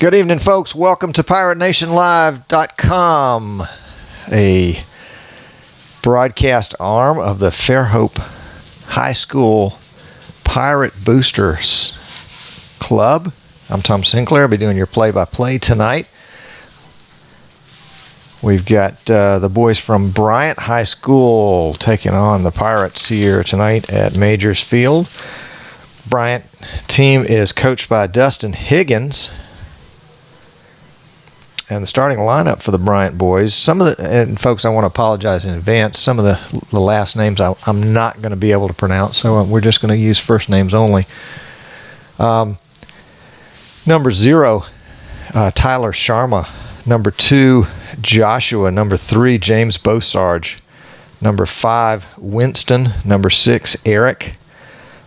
Good evening, folks. Welcome to PirateNationLive.com, a broadcast arm of the Fairhope High School Pirate Boosters Club. I'm Tom Sinclair. I'll be doing your play-by-play tonight. We've got the boys from Bryant High School taking on the Pirates here tonight at Majors Field. Bryant team is coached by Dustin Higgins. And the starting lineup for the Bryant Boys, and folks, I want to apologize in advance. Some of the last names I'm not going to be able to pronounce, so we're just going to use first names only. Number 0, Tyler Sharma. Number 2, Joshua. Number 3, James Bosarge. Number 5, Winston. Number 6, Eric.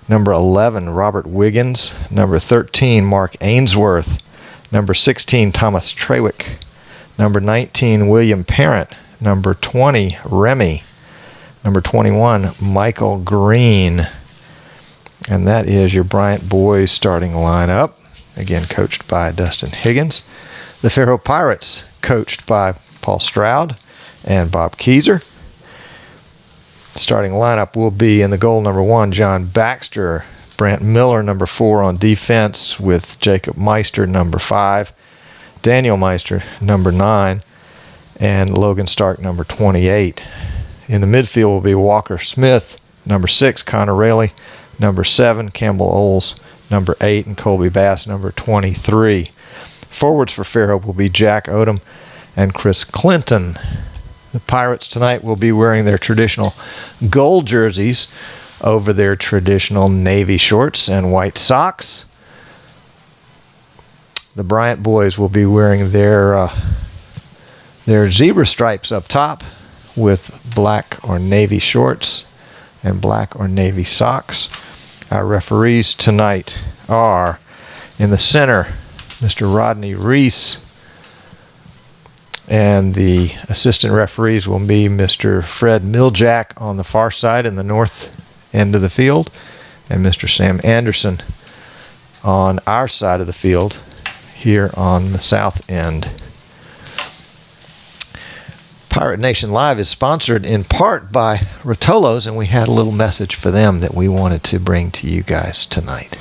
Number 11, Robert Wiggins. Number 13, Mark Ainsworth. Number 16, Thomas Trawick. Number 19, William Parent. Number 20, Remy. Number 21, Michael Green. And that is your Bryant Boys starting lineup. Again, coached by Dustin Higgins. The Fairhope Pirates, coached by Paul Stroud and Bob Keyser. Starting lineup will be in the goal, number 1, John Baxter. Brant Miller, number 4 on defense, with Jacob Meister, number 5. Daniel Meister, number 9. And Logan Stark, number 28. In the midfield will be Walker Smith, number 6, Connor Rayleigh, number 7, Campbell Oles, number 8, and Colby Bass, number 23. Forwards for Fairhope will be Jack Odom and Chris Clinton. The Pirates tonight will be wearing their traditional gold jerseys over their traditional navy shorts and white socks. The Bryant Boys will be wearing their zebra stripes up top with black or navy shorts and black or navy socks. Our referees tonight are, in the center, Mr. Rodney Reese, and the assistant referees will be Mr. Fred Miljack on the far side in the north end of the field, and Mr. Sam Anderson on our side of the field here on the south end. Pirate Nation Live is sponsored in part by Rotolo's, and we had a little message for them that we wanted to bring to you guys tonight.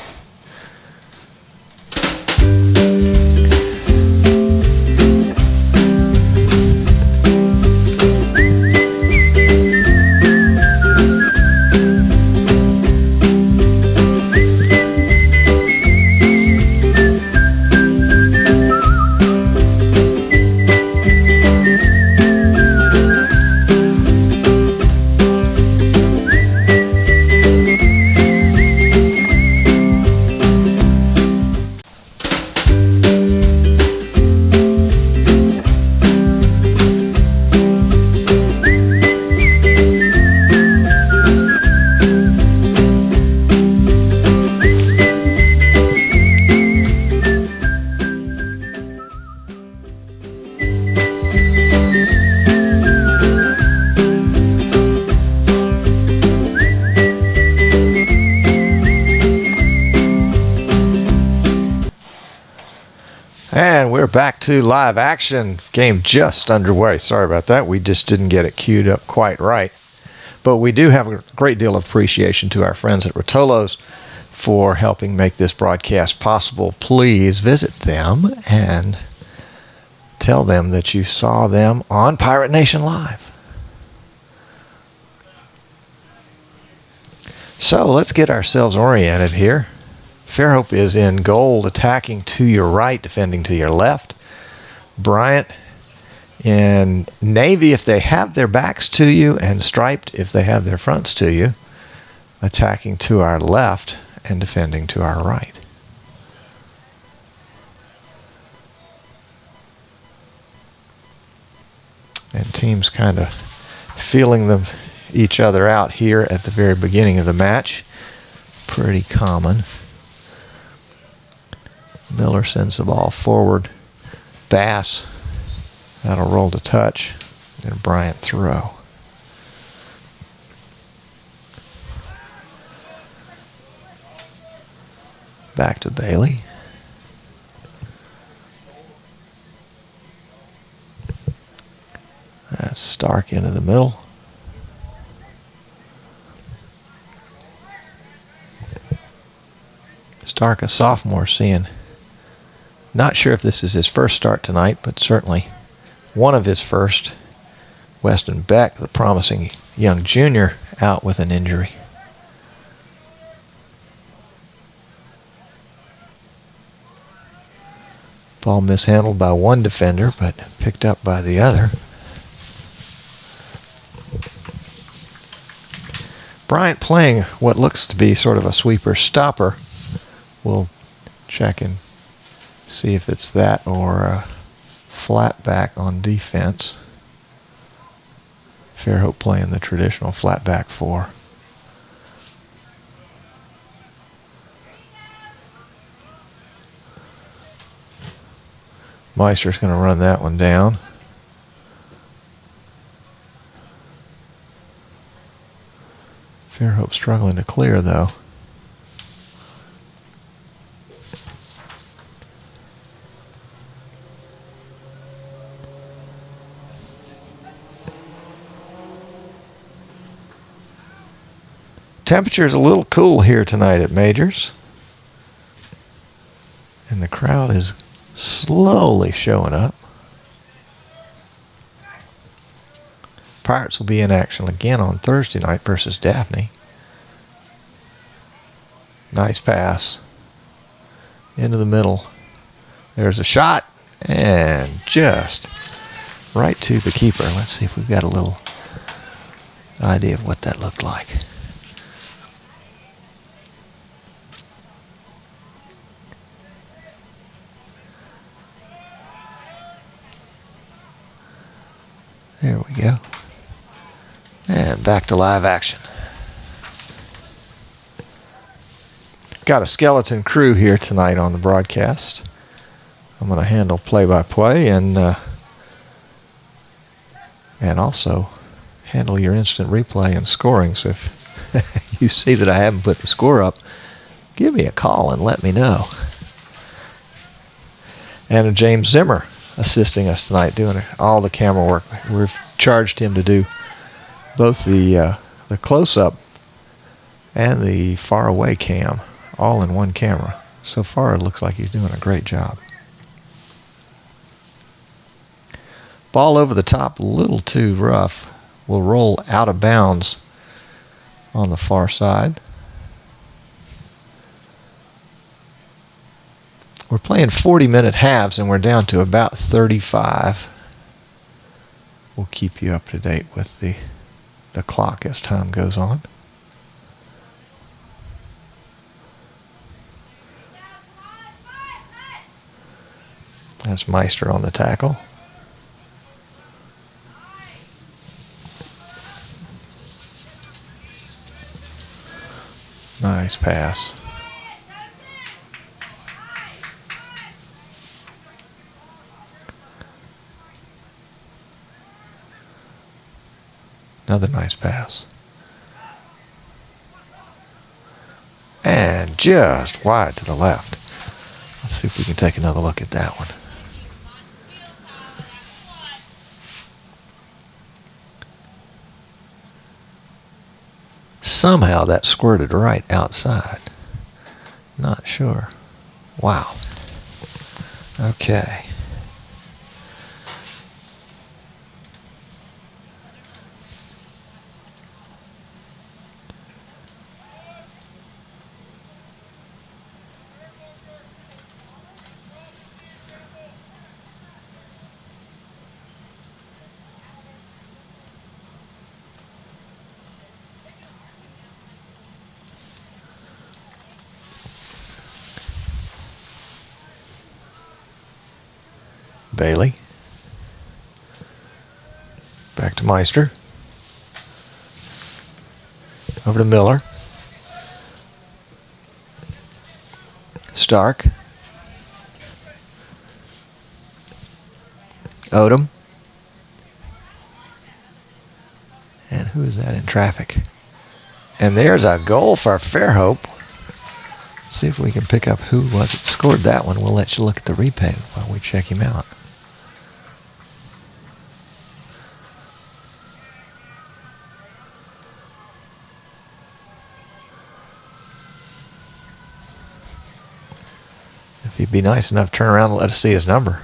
And we're back to live action. Game just underway. Sorry about that. We just didn't get it queued up quite right. But we do have a great deal of appreciation to our friends at Rotolo's for helping make this broadcast possible. Please visit them and tell them that you saw them on Pirate Nation Live. So let's get ourselves oriented here. Fairhope is in gold, attacking to your right, defending to your left. Bryant in navy if they have their backs to you, and striped if they have their fronts to you, attacking to our left and defending to our right. And teams kind of feeling each other out here at the very beginning of the match. Pretty common. Miller sends the ball forward. Bass, that'll roll to touch. And Bryant throw. Back to Bailey. Stark into the middle. Stark, a sophomore, seeing. Not sure if this is his first start tonight, but certainly one of his first. Weston Beck, the promising young junior, out with an injury. Ball mishandled by one defender, but picked up by the other. Bryant playing what looks to be sort of a sweeper stopper. We'll check and see if it's that or a flat back on defense. Fairhope playing the traditional flat back 4. Meister's going to run that one down. Fairhope struggling to clear, though. Temperature's a little cool here tonight at Majors. And the crowd is slowly showing up. Pirates will be in action again on Thursday night versus Daphne. Nice pass. Into the middle. There's a shot. And just right to the keeper. Let's see if we've got a little idea of what that looked like. There we go. And back to live action. Got a skeleton crew here tonight on the broadcast. I'm going to handle play-by-play and also handle your instant replay and scoring. So if you see that I haven't put the score up, give me a call and let me know. And James Zimmer assisting us tonight, doing all the camera work. We've charged him to do both the close-up and the far-away cam, all in one camera. So far, it looks like he's doing a great job. Ball over the top, a little too rough. Will roll out of bounds on the far side. We're playing 40-minute halves, and we're down to about 35. We'll keep you up to date with the clock as time goes on. That's Meister on the tackle. Nice pass. Another nice pass. And just wide to the left. Let's see if we can take another look at that one. Somehow that squirted right outside. Not sure. Wow. Okay. Bailey. Back to Meister. Over to Miller. Stark. Odom. And who is that in traffic? And there's a goal for Fairhope. Let's see if we can pick up who was it scored that one. We'll let you look at the replay while we check him out. If he'd be nice enough to turn around and let us see his number.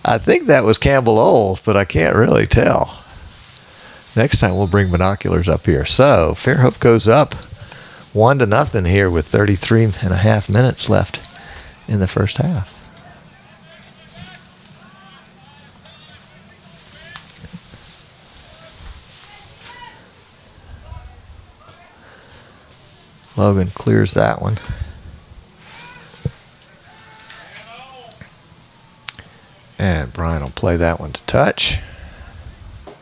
I think that was Campbell Oles, but I can't really tell. Next time we'll bring binoculars up here. So Fairhope goes up 1-0 here with 33.5 minutes left in the first half. Logan clears that one. And Bryant will play that one to touch. I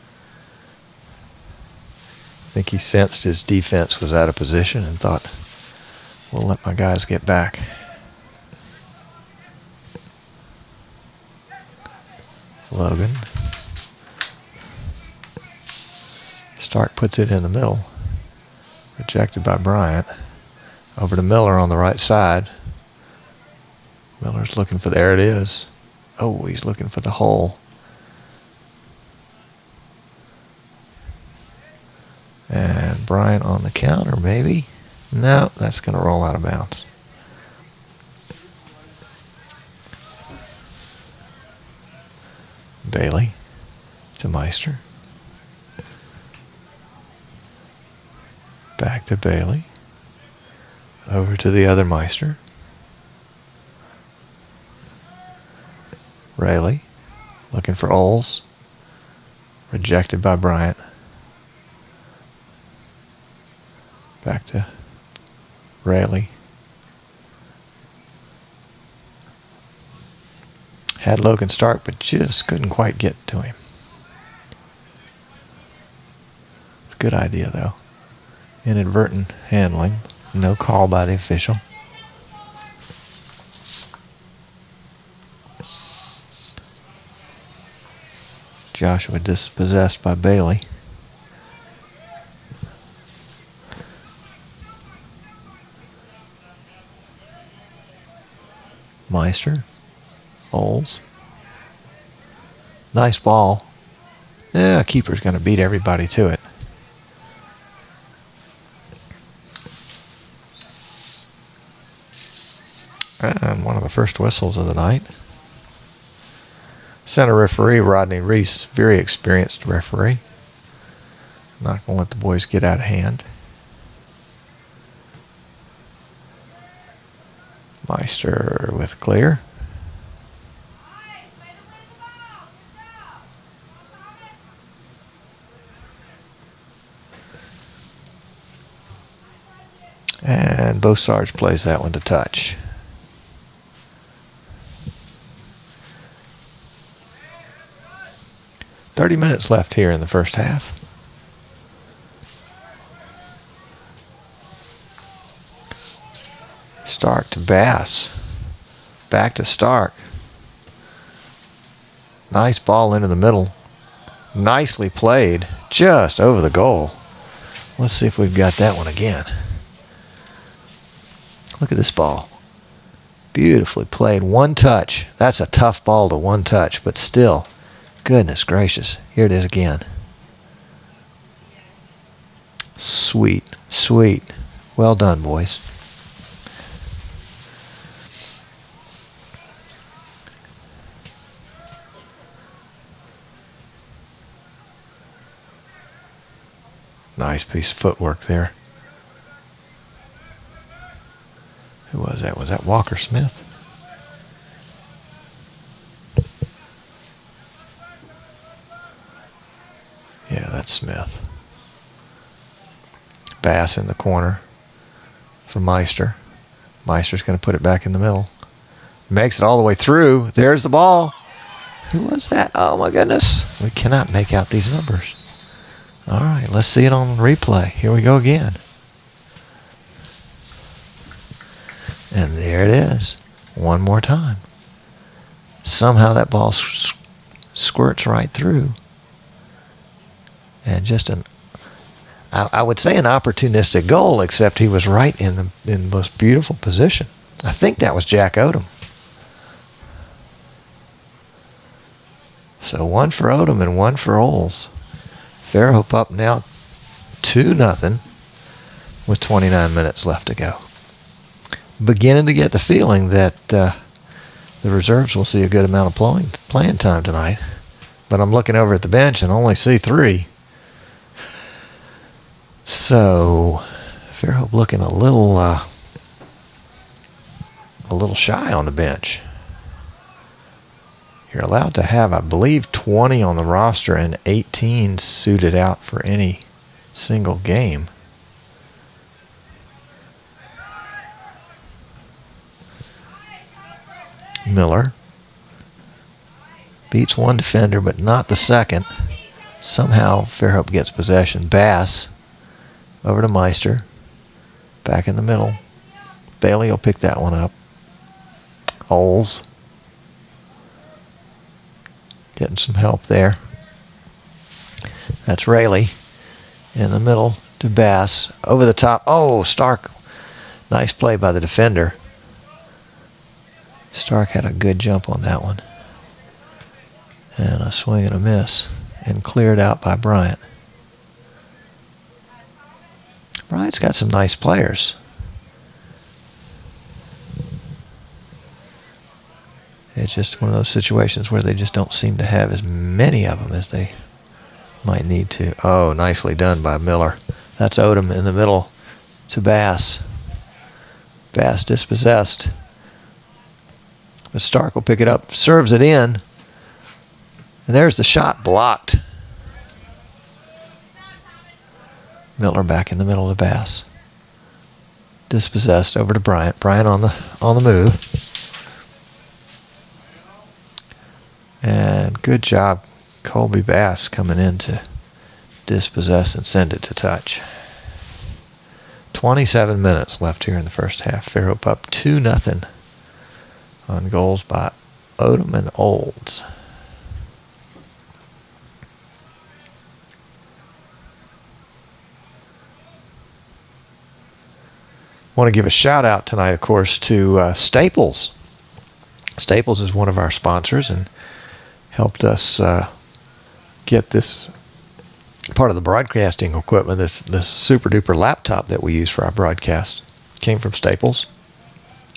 think he sensed his defense was out of position and thought, we'll let my guys get back. Logan. Stark puts it in the middle. Rejected by Bryant. Over to Miller on the right side. Miller's looking for, there it is. Oh, he's looking for the hole. And Bryant on the counter, maybe. No, that's going to roll out of bounds. Bailey to Meister. Back to Bailey. Over to the other Meister. Rayleigh looking for Oles. Rejected by Bryant. Back to Rayleigh. Had Logan Stark, but just couldn't quite get to him. It's a good idea, though. Inadvertent handling. No call by the official. Joshua dispossessed by Bailey. Meister. Oles. Nice ball. Yeah, keeper's going to beat everybody to it. And one of the first whistles of the night. Center referee Rodney Reese, very experienced referee. Not going to let the boys get out of hand. Meister with clear. And Bosarge plays that one to touch. "30 minutes left here in the first half. Stark to Bass. Back to Stark. Nice ball into the middle. Nicely played. Just over the goal. Let's see if we've got that one again. Look at this ball. Beautifully played. One touch. That's a tough ball to one touch, but still. Goodness gracious. Here it is again. Sweet. Sweet. Well done, boys. Nice piece of footwork there. Who was that? Was that Walker Smith? Yeah, that's Smith. Bass in the corner for Meister. Meister's going to put it back in the middle. Makes it all the way through. There's the ball. Who was that? Oh, my goodness. We cannot make out these numbers. All right, let's see it on replay. Here we go again. And there it is. One more time. Somehow that ball squirts right through. And just I would say an opportunistic goal, except he was right in the most beautiful position. I think that was Jack Odom. So one for Odom and one for Oles. Fairhope up now 2-0 with 29 minutes left to go. beginning to get the feeling that the reserves will see a good amount of playing time tonight. But I'm looking over at the bench and only see 3. So Fairhope looking a little shy on the bench. You're allowed to have, I believe, 20 on the roster and 18 suited out for any single game. Miller beats one defender, but not the second. Somehow Fairhope gets possession. Bass over to Meister. Back in the middle. Bailey will pick that one up. Oles getting some help there. That's Rayleigh in the middle to Bass. Over the top. Oh, Stark. Nice play by the defender. Stark had a good jump on that one. And a swing and a miss. And cleared out by Bryant. Bryant's got some nice players. It's just one of those situations where they just don't seem to have as many of them as they might need to. Oh, nicely done by Miller. That's Odom in the middle to Bass. Bass dispossessed. But Stark will pick it up, serves it in. And there's the shot blocked. Miller back in the middle of Bass. Dispossessed over to Bryant. Bryant on the move. And good job, Colby Bass coming in to dispossess and send it to touch. 27 minutes left here in the first half. Fairhope up 2-0 on goals by Odom and Olds. Want to give a shout out tonight, of course, to Staples. Staples is one of our sponsors and helped us get this part of the broadcasting equipment, this super duper laptop that we use for our broadcast. Came from Staples,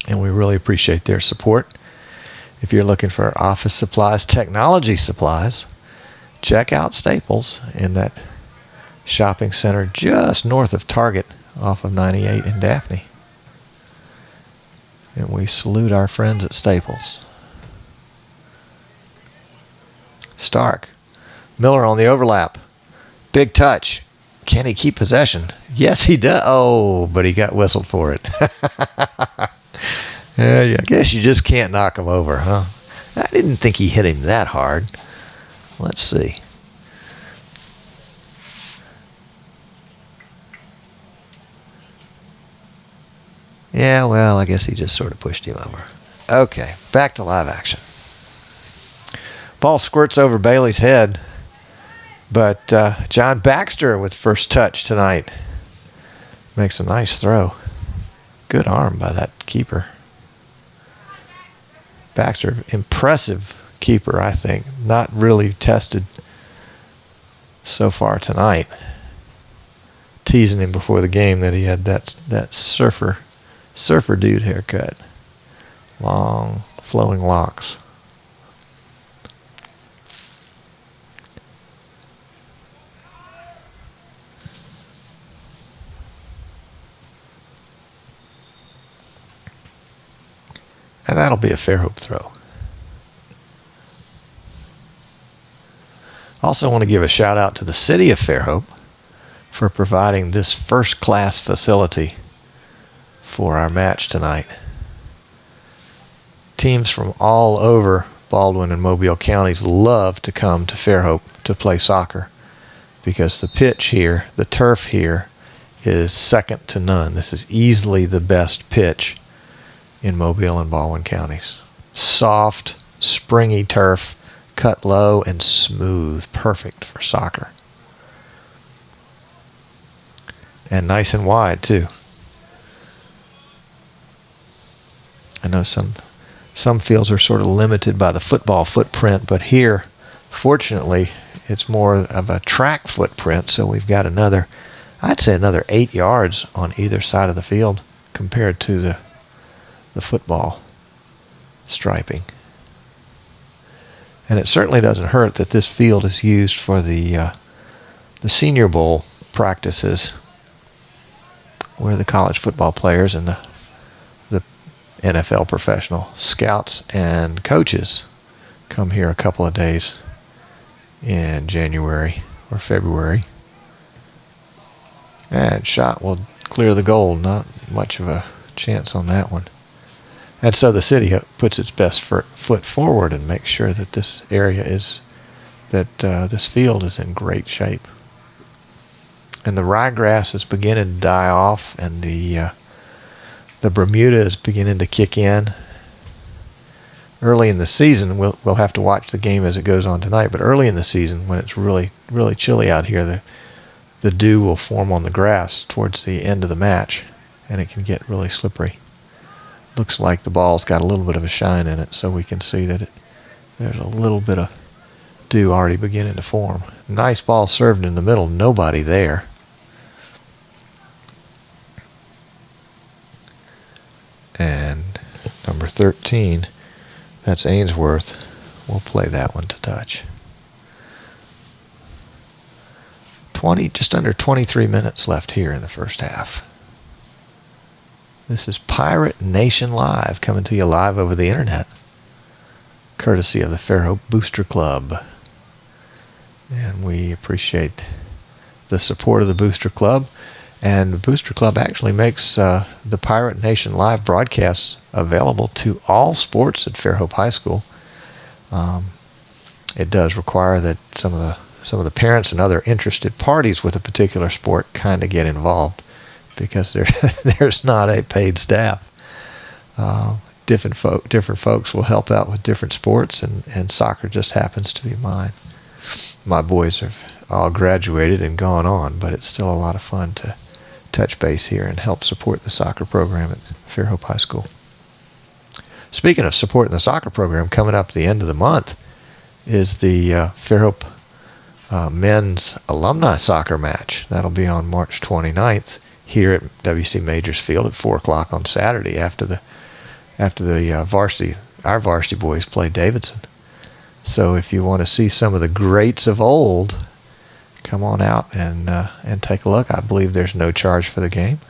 and we really appreciate their support. If you're looking for office supplies, technology supplies, check out Staples in that shopping center just north of Target off of 98 in Daphne. And we salute our friends at Staples. Stark. Miller on the overlap. Big touch. Can he keep possession? Yes, he does. Oh, but he got whistled for it. Yeah, I guess you just can't knock him over, huh? I didn't think he hit him that hard. Let's see. Yeah, well, I guess he just sort of pushed him over. Okay, back to live action. Ball squirts over Bailey's head, but John Baxter with first touch tonight makes a nice throw. Good arm by that keeper. Baxter, impressive keeper, I think. Not really tested so far tonight. Teasing him before the game that he had that surfer dude haircut. Long, flowing locks. And that'll be a Fairhope throw. Also want to give a shout out to the city of Fairhope for providing this first-class facility for our match tonight. Teams from all over Baldwin and Mobile counties love to come to Fairhope to play soccer because the pitch here, the turf here, is second to none. This is easily the best pitch in Mobile and Baldwin counties. Soft, springy turf, cut low and smooth, perfect for soccer. And nice and wide too. I know some fields are sort of limited by the football footprint, but here, fortunately, it's more of a track footprint, so we've got another 8 yards on either side of the field compared to the football striping. And it certainly doesn't hurt that this field is used for the Senior Bowl practices, where the college football players and the NFL professional scouts and coaches come here a couple of days in January or February. And shot will clear the goal. Not much of a chance on that one. And so the city puts its best foot forward and makes sure that this area this field is in great shape. And the ryegrass is beginning to die off, and the Bermuda is beginning to kick in. Early in the season, we'll have to watch the game as it goes on tonight, but early in the season, when it's really, really chilly out here, the dew will form on the grass towards the end of the match, and it can get really slippery. Looks like the ball's got a little bit of a shine in it, so we can see that there's a little bit of dew already beginning to form. Nice ball served in the middle, nobody there. And number 13, that's Ainsworth. We'll play that one to touch. Just under 23 minutes left here in the first half. This is Pirate Nation Live, coming to you live over the internet, courtesy of the Fairhope Booster Club. And we appreciate the support of the Booster Club. And the Booster Club actually makes the Pirate Nation Live broadcasts available to all sports at Fairhope High School. It does require that some of the parents and other interested parties with a particular sport kind of get involved, because there's not a paid staff. Different folks will help out with different sports, and soccer just happens to be mine. My boys have all graduated and gone on, but it's still a lot of fun to touch base here and help support the soccer program at Fairhope High School. Speaking of supporting the soccer program, coming up at the end of the month is the Fairhope men's alumni soccer match. That'll be on March 29th here at W.C. Majors Field at 4 o'clock on Saturday after the our varsity boys play Davidson. So if you want to see some of the greats of old, come on out and take a look. I believe there's no charge for the game.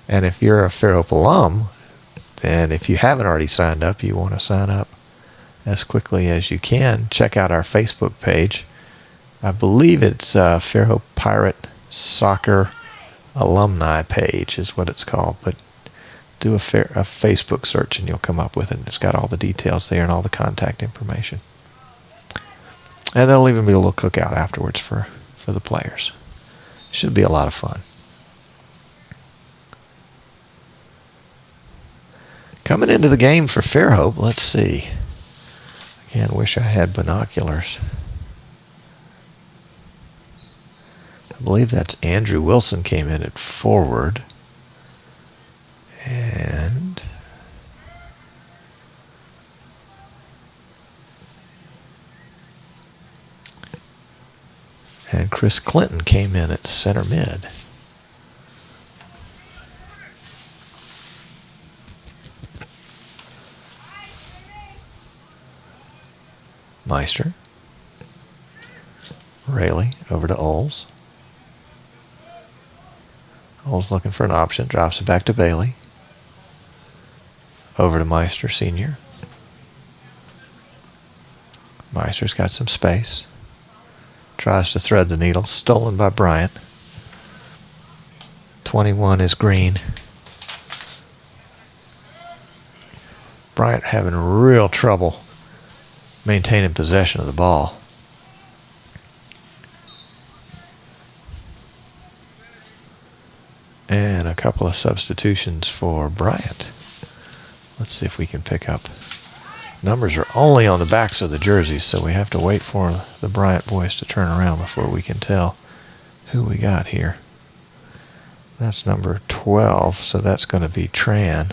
And if you're a Fairhope alum, then if you haven't already signed up, you want to sign up as quickly as you can. Check out our Facebook page. I believe it's Fairhope Pirate Soccer Alumni page is what it's called. But do a Facebook search and you'll come up with it. It's got all the details there and all the contact information. And there'll even be a little cookout afterwards for the players. Should be a lot of fun. Coming into the game for Fairhope, let's see. Again, wish I had binoculars. I believe that's Andrew Wilson came in at forward. And Chris Clinton came in at center mid. Meister. Rayleigh over to Oles. Oles looking for an option. Drops it back to Bailey. Over to Meister Sr. Meister's got some space. Tries to thread the needle. Stolen by Bryant. 21 is Green. Bryant having real trouble maintaining possession of the ball. And a couple of substitutions for Bryant. Let's see if we can pick up. Numbers are only on the backs of the jerseys, so we have to wait for the Bryant boys to turn around before we can tell who we got here. That's number 12, so that's going to be Tran.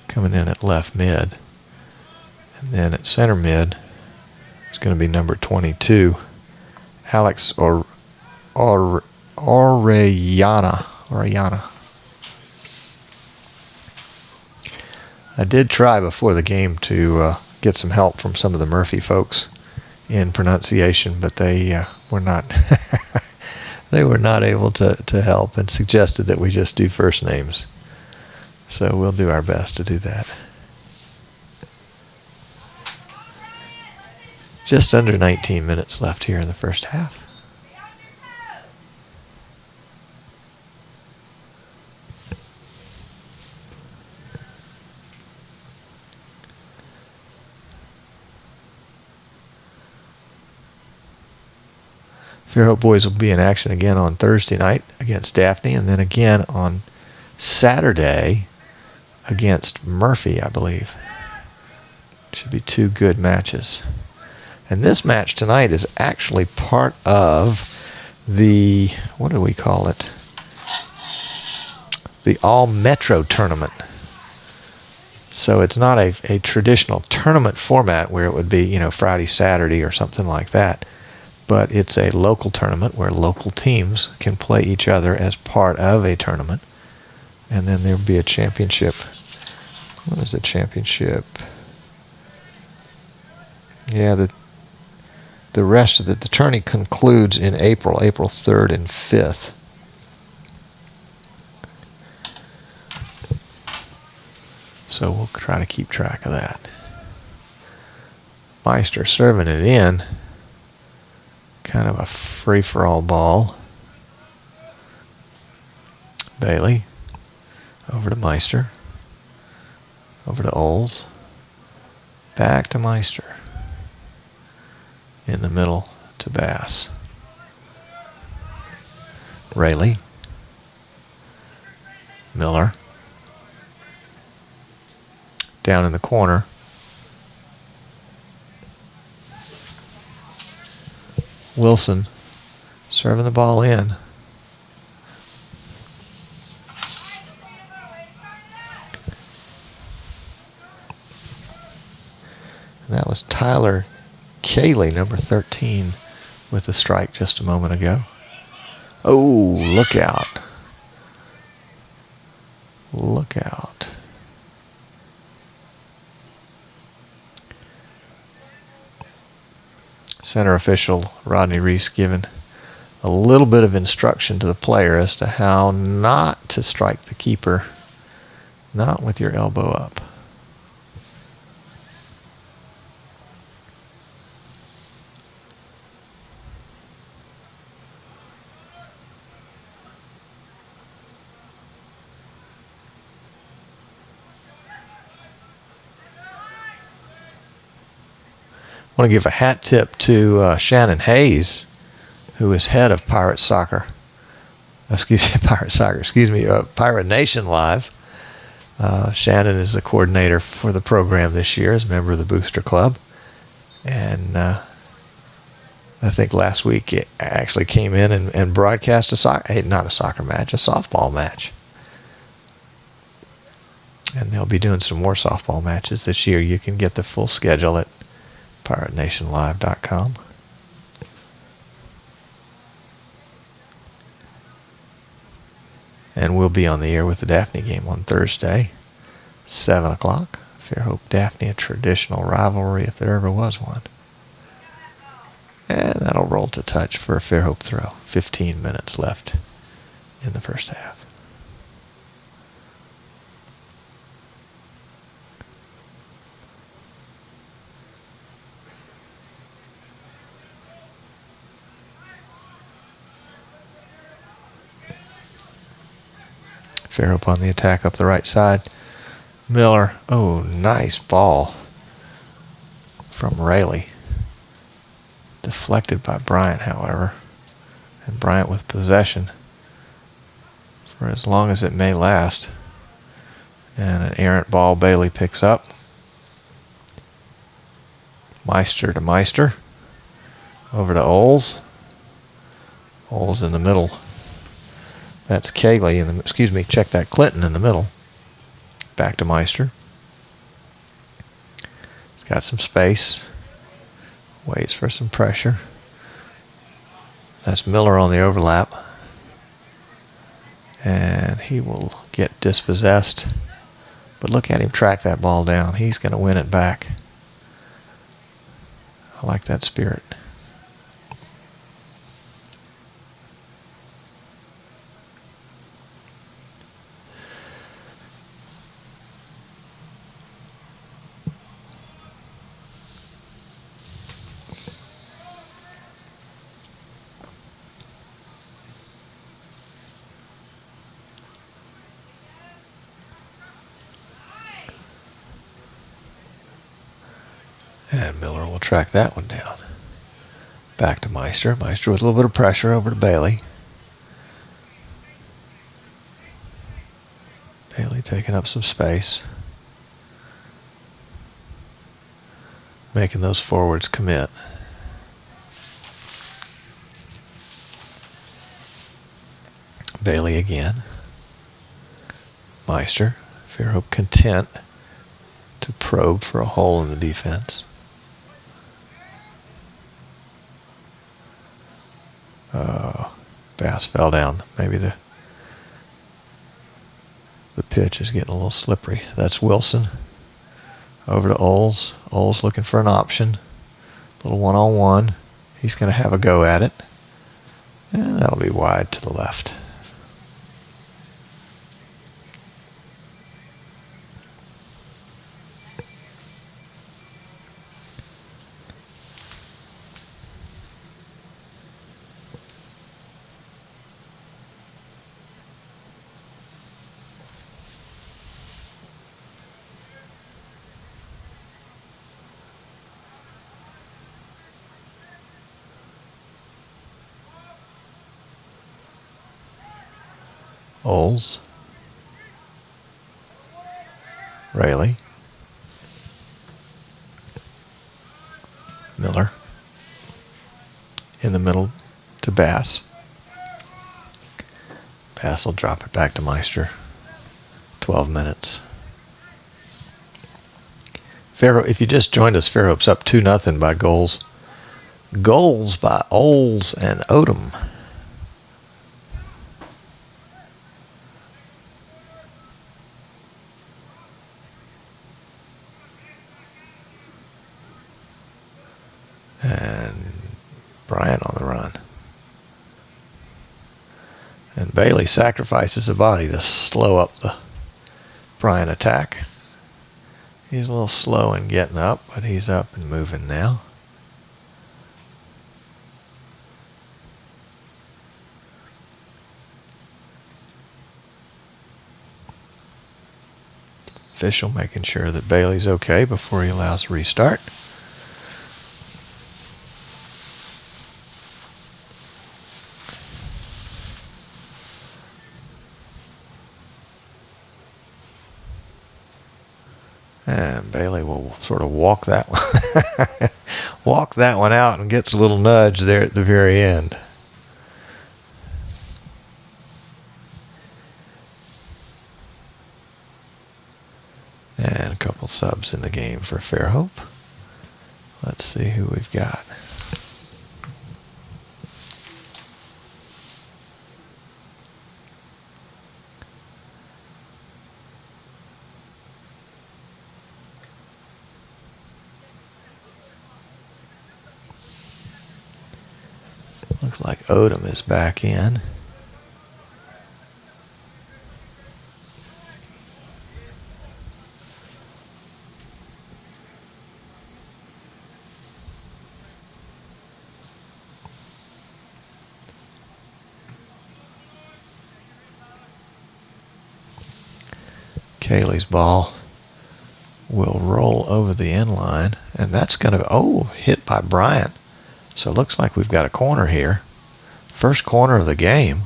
Coming in at left mid. And then at center mid, it's going to be number 22, Alex Orellana. Orellana. I did try before the game to get some help from some of the Murphy folks in pronunciation, but they were not they were not able to help and suggested that we just do first names. So we'll do our best to do that. Just under 19 minutes left here in the first half. Fairhope Boys will be in action again on Thursday night against Daphne, and then again on Saturday against Murphy, I believe. Should be two good matches. And this match tonight is actually part of the, what do we call it? The All-Metro tournament. So it's not a traditional tournament format where it would be, Friday, Saturday or something like that. But it's a local tournament where local teams can play each other as part of a tournament. And then there'll be a championship. What is the championship? Yeah, the rest of the tourney concludes in April 3rd and 5th. So we'll try to keep track of that. Meister serving it in. Kind of a free-for-all ball. Bailey. Over to Meister. Over to Oles. Back to Meister. In the middle to Bass. Rayleigh. Miller. Down in the corner. Wilson serving the ball in. And that was Tyler Cayley, number 13, with the strike just a moment ago. Oh, look out. Look out. Center official Rodney Reese giving a little bit of instruction to the player as to how not to strike the keeper, not with your elbow up. I want to give a hat tip to Shannon Hayes, who is head of Pirate Nation Live. Shannon is the coordinator for the program this year as a member of the Booster Club. And I think last week it actually came in and broadcast a softball match. And they'll be doing some more softball matches this year. You can get the full schedule at PirateNationLive.com. And we'll be on the air with the Daphne game on Thursday, 7 o'clock. Fairhope Daphne, a traditional rivalry if there ever was one. And that'll roll to touch for a Fairhope throw. 15 minutes left in the first half. Fairhope on the attack up the right side. Miller. Oh, nice ball from Rayleigh. Deflected by Bryant, however. And Bryant with possession for as long as it may last. And an errant ball Bailey picks up. Meister to Meister. Over to Oles. Oles in the middle. That's Cayley, check that, Clinton in the middle. Back to Meister. He's got some space. Waits for some pressure. That's Miller on the overlap. And he will get dispossessed. But look at him track that ball down. He's going to win it back. I like that spirit. And Miller will track that one down. Back to Meister. Meister with a little bit of pressure over to Bailey. Bailey taking up some space. Making those forwards commit. Bailey again. Meister. Fairhope content to probe for a hole in the defense. Bass fell down. Maybe the pitch is getting a little slippery. That's Wilson. Over to Oles. Oles looking for an option. Little one-on-one. He's going to have a go at it. And that'll be wide to the left. Oles. Rayleigh. Miller. In the middle to Bass. Bass will drop it back to Meister. 12 minutes. Fairhope, if you just joined us, Fairhope's up 2-0 by goals. Goals by Oles and Odom. And Bryant on the run. And Bailey sacrifices the body to slow up the Bryant attack. He's a little slow in getting up, but he's up and moving now. Official making sure that Bailey's okay before he allows restart. And Bailey will sort of walk that one out and gets a little nudge there at the very end. And a couple subs in the game for Fairhope. Let's see who we've got. Looks like Odom is back in. Cayley's ball will roll over the end line, and that's going to, hit by Bryant. So it looks like we've got a corner here. First corner of the game.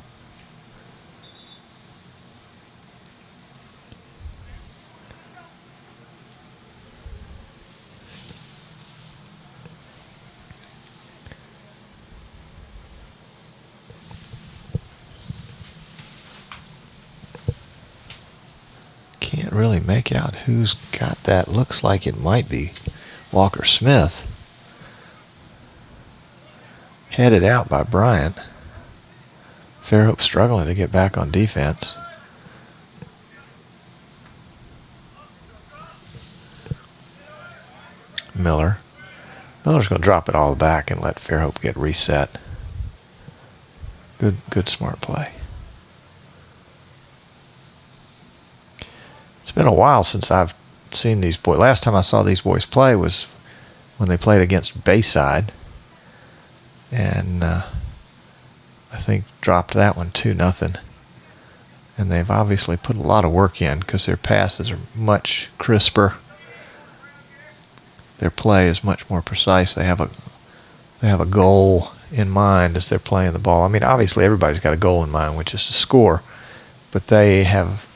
Can't really make out who's got that. Looks like it might be Walker Smith. Headed out by Bryant. Fairhope struggling to get back on defense. Miller's going to drop it all back and let Fairhope get reset. Good smart play. It's been a while since I've seen these boys. Last time I saw these boys play was when they played against Bayside. And I think dropped that one 2-0. And they've obviously put a lot of work in because their passes are much crisper. Their play is much more precise. They have a goal in mind as they're playing the ball. I mean, obviously everybody's got a goal in mind, which is to score, but they have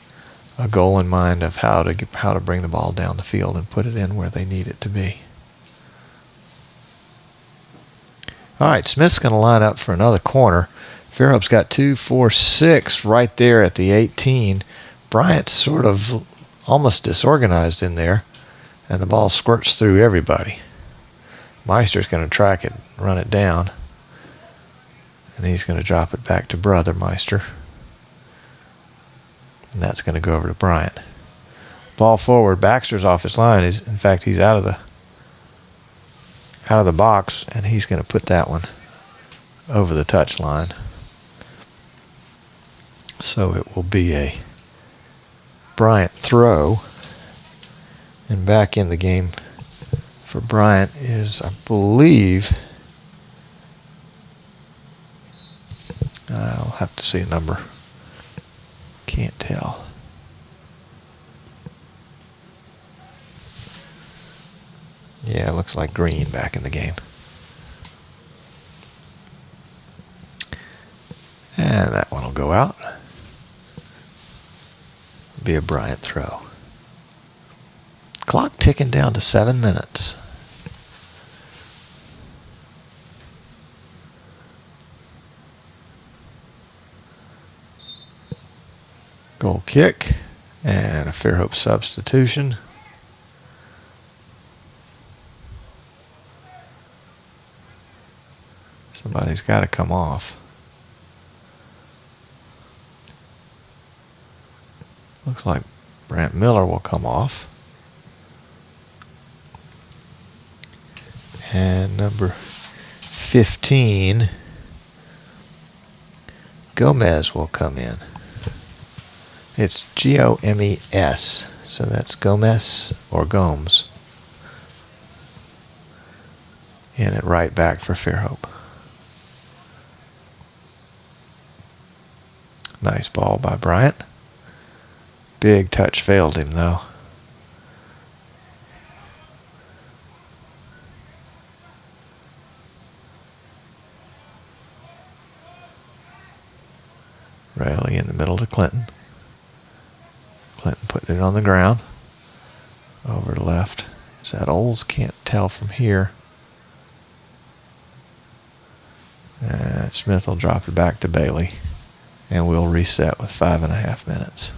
a goal in mind of how to bring the ball down the field and put it in where they need it to be. All right, Smith's going to line up for another corner. Fairhope's got 2, 4, 6 right there at the 18. Bryant's sort of almost disorganized in there, and the ball squirts through everybody. Meister's going to track it, run it down, and he's going to drop it back to Brother Meister. And that's going to go over to Bryant. Ball forward. Baxter's off his line. In fact, he's out of the box, and he's going to put that one over the touch line. So it will be a Bryant throw. And back in the game for Bryant is, I believe, I'll have to see a number. Can't tell. Yeah, it looks like green back in the game. And that one will go out. Be a Bryant throw. Clock ticking down to 7 minutes. Goal kick and a Fairhope substitution. Somebody's got to come off. Looks like Brant Miller will come off. And number 15, Gomez will come in. It's Gomes, so that's Gomez or Gomes. In it right back for Fairhope. Nice ball by Bryant. Big touch failed him though. Rally in the middle to Clinton. Clinton putting it on the ground. Over to left. Is that Oles? Can't tell from here. And Smith will drop it back to Bailey. And we'll reset with 5.5 minutes.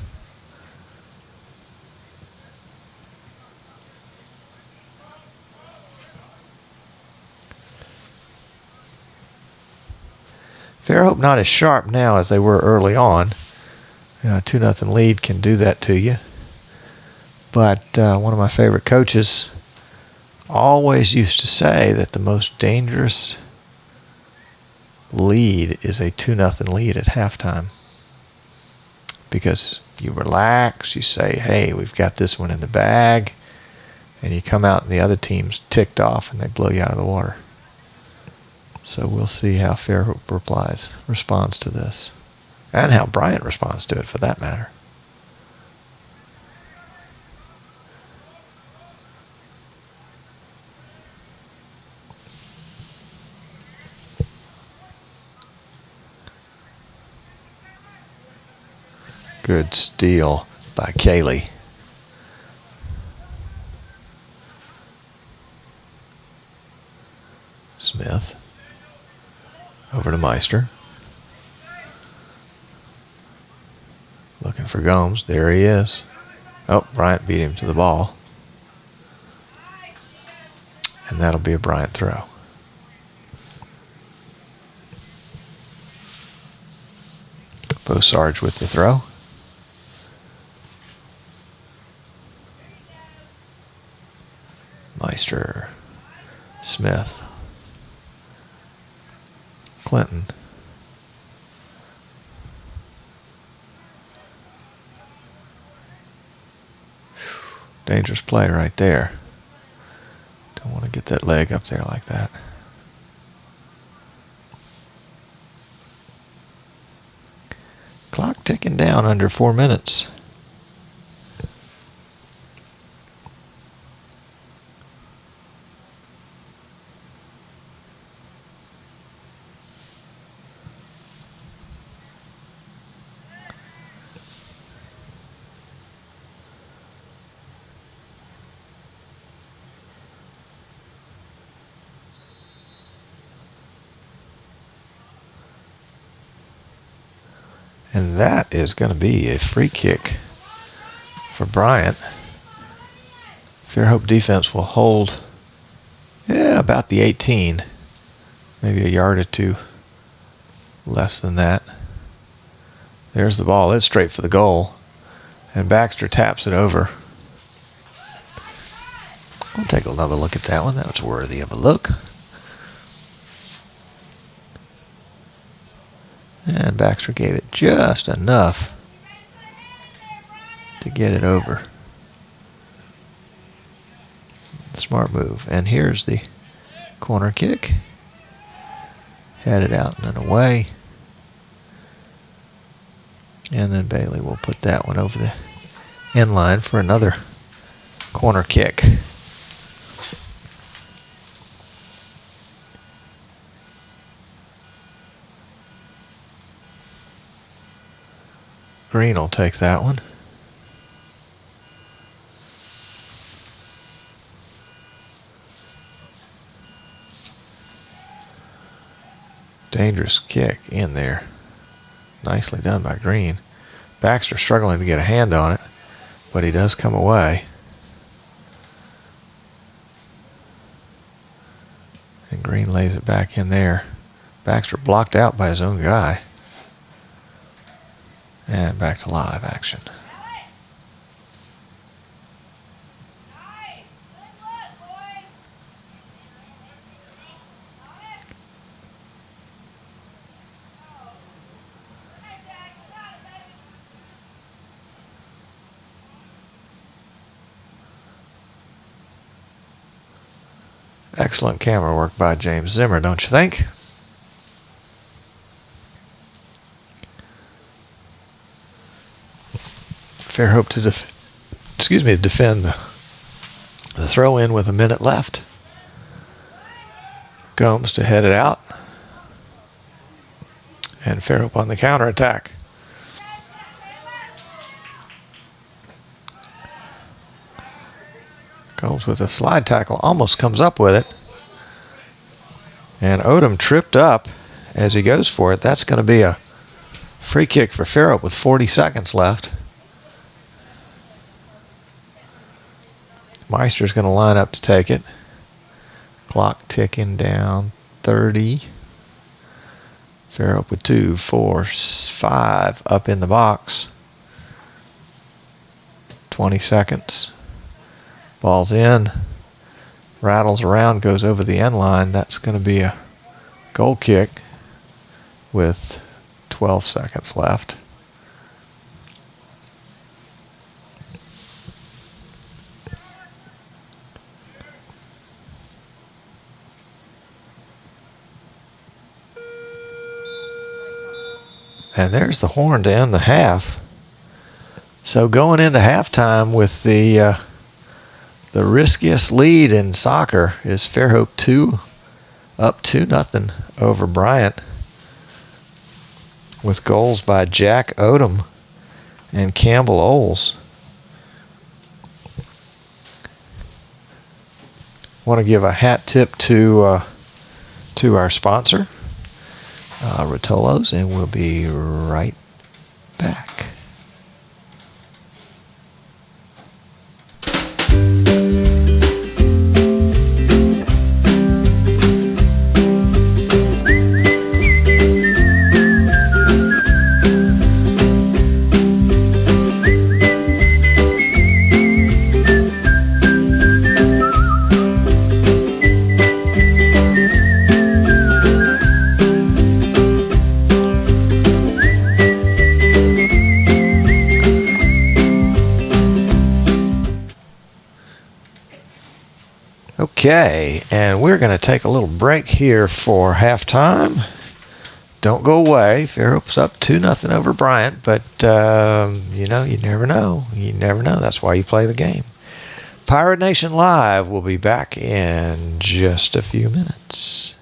Fairhope not as sharp now as they were early on. You know, a 2-0 lead can do that to you. But one of my favorite coaches always used to say that the most dangerous lead is a 2-0 lead at halftime. Because you relax, you say, hey, we've got this one in the bag, and you come out and the other team's ticked off and they blow you out of the water. So we'll see how Fairhope responds to this. And how Bryant responds to it, for that matter. Good steal by Cayley. Smith. Over to Meister. Looking for Gomes. There he is. Oh, Bryant beat him to the ball. And that'll be a Bryant throw. Bosarge with the throw. Meister, Smith, Clinton. Dangerous play right there. Don't want to get that leg up there like that. Clock ticking down under 4 minutes. And that is going to be a free kick for Bryant. Fairhope defense will hold, about the 18. Maybe a yard or two less than that. There's the ball. It's straight for the goal. And Baxter taps it over. We'll take another look at that one. That was worthy of a look. And Baxter gave it just enough to get it over. Smart move. And here's the corner kick. Headed out and then away. And then Bailey will put that one over the end line for another corner kick. Green will take that one. Dangerous kick in there. Nicely done by Green. Baxter struggling to get a hand on it, but he does come away. And Green lays it back in there. Baxter blocked out by his own guy. And back to live action. Excellent camera work by James Zimmer, don't you think? Fairhope to defend the throw in with a minute left. Gomes to head it out. And Fairhope on the counter attack. Gomes with a slide tackle, almost comes up with it. And Odom tripped up as he goes for it. That's going to be a free kick for Fairhope with 40 seconds left. Meister's going to line up to take it. Clock ticking down. 30. Fairhope with 2, 4, 5 up in the box. 20 seconds. Ball's in. Rattles around, goes over the end line. That's going to be a goal kick with 12 seconds left. And there's the horn to end the half. So going into halftime with the riskiest lead in soccer is Fairhope 2, up 2-0 over Bryant, with goals by Jack Odom and Campbell Oles. Want to give a hat tip to our sponsor, Rotolo's, and we'll be right back. Okay, and we're going to take a little break here for halftime. Don't go away. Fairhope's up 2-0 over Bryant, but you know, you never know. You never know. That's why you play the game. Pirate Nation Live will be back in just a few minutes.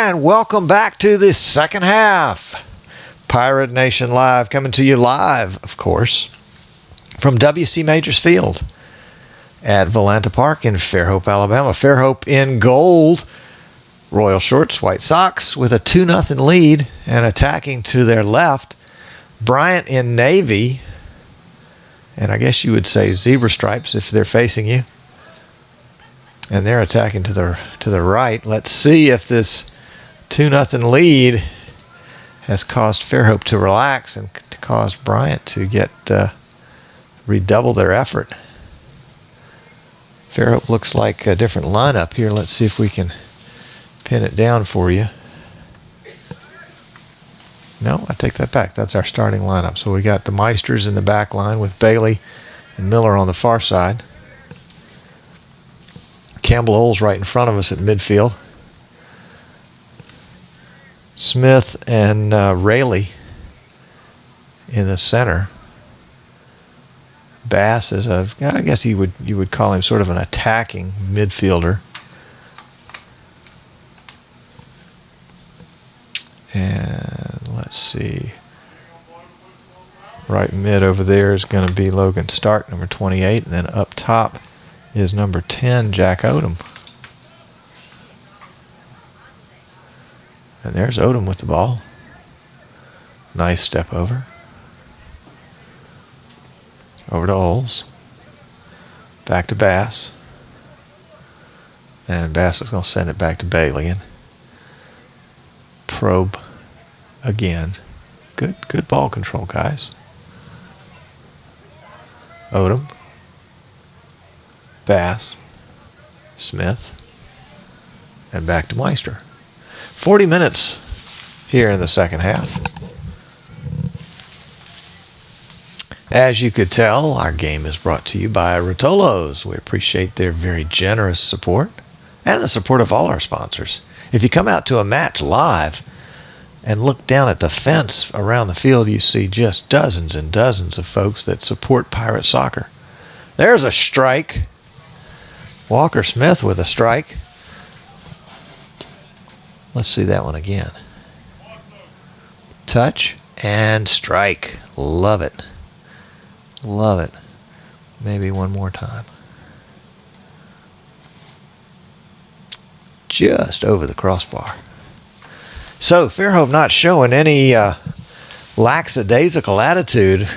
And welcome back to the second half. Pirate Nation Live, coming to you live, of course, from W.C. Majors Field at Volanta Park in Fairhope, Alabama. Fairhope in gold, royal shorts, white socks, with a 2-0 lead, and attacking to their left, Bryant in navy, and I guess you would say zebra stripes if they're facing you. And they're attacking to the right. Let's see if this 2-0 lead has caused Fairhope to relax and to cause Bryant to get redouble their effort. Fairhope looks like a different lineup here. Let's see if we can pin it down for you. No, I take that back. That's our starting lineup. So we got the Meisters in the back line with Bailey and Miller on the far side. Campbell Oles right in front of us at midfield. Smith and Rayleigh in the center. Bass is I guess you would call him sort of an attacking midfielder. And let's see. Right mid over there is going to be Logan Stark, number 28, and then up top is number 10, Jack Odom. And there's Odom with the ball. Nice step over. Over to Oles. Back to Bass. And Bass is going to send it back to Bailey and probe again. Good ball control, guys. Odom. Bass. Smith. And back to Meister. 40 minutes here in the second half. As you could tell, our game is brought to you by Rotolo's. We appreciate their very generous support and the support of all our sponsors. If you come out to a match live and look down at the fence around the field, you see just dozens and dozens of folks that support Pirate Soccer. There's a strike. Walker Smith with a strike. Let's see that one again. Touch and strike. Love it. Love it. Maybe one more time. Just over the crossbar. So Fairhope not showing any lackadaisical attitude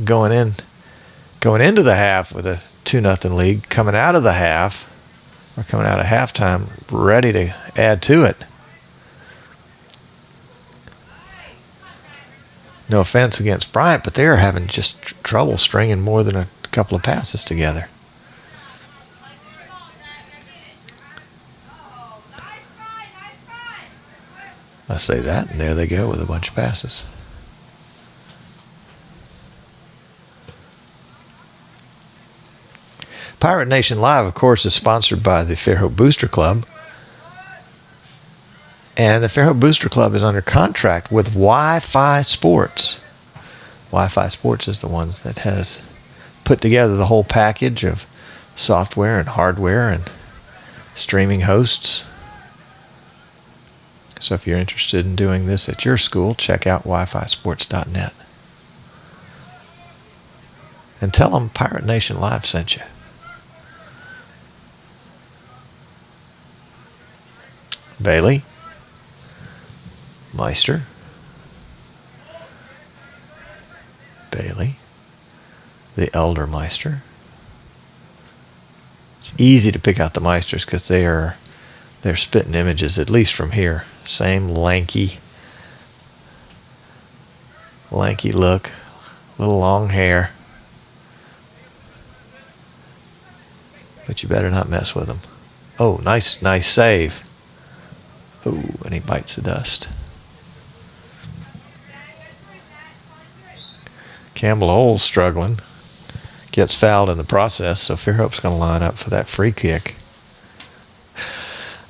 going into the half with a 2-0 lead, coming out of the half, or coming out of halftime, ready to add to it. No offense against Bryant, but they're having just trouble stringing more than a couple of passes together. I say that, and there they go with a bunch of passes. Pirate Nation Live, of course, is sponsored by the Fairhope Booster Club. And the Fairhope Booster Club is under contract with Wi-Fi Sports. Wi-Fi Sports is the ones that has put together the whole package of software and hardware and streaming hosts. So if you're interested in doing this at your school, check out wifisports.net. And tell them Pirate Nation Live sent you. Bailey. Meister. Bailey. The elder Meister. It's easy to pick out the Meisters because they're spitting images, at least from here. Same lanky look. Little long hair. But you better not mess with them. Oh, nice save. Oh, and he bites the dust. Campbell Oles struggling. Gets fouled in the process, so Fairhope's going to line up for that free kick.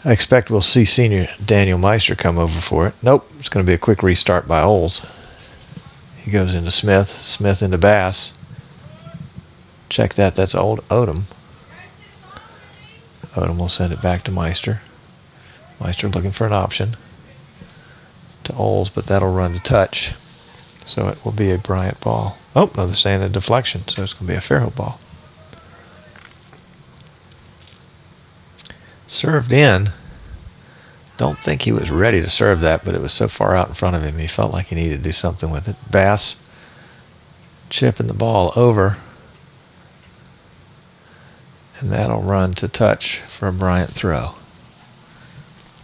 I expect we'll see senior Daniel Meister come over for it. Nope, it's going to be a quick restart by Oles. He goes into Smith. Smith into Bass. Check that. That's old Odom. Odom will send it back to Meister. Meister looking for an option to Oles, but that'll run to touch. So it will be a Bryant ball. Oh, no, they're saying a deflection, so it's going to be a Fairhope ball. Served in. Don't think he was ready to serve that, but it was so far out in front of him, he felt like he needed to do something with it. Bass chipping the ball over. And that'll run to touch for a Bryant throw.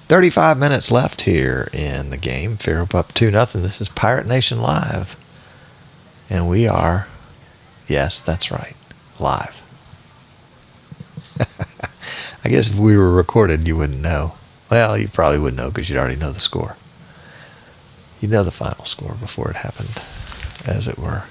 35 minutes left here in the game. Fairhope up 2-0. This is Pirate Nation Live. And we are, yes, that's right, live. I guess if we were recorded, you wouldn't know. Well, you probably would know because you'd already know the score. You know the final score before it happened, as it were.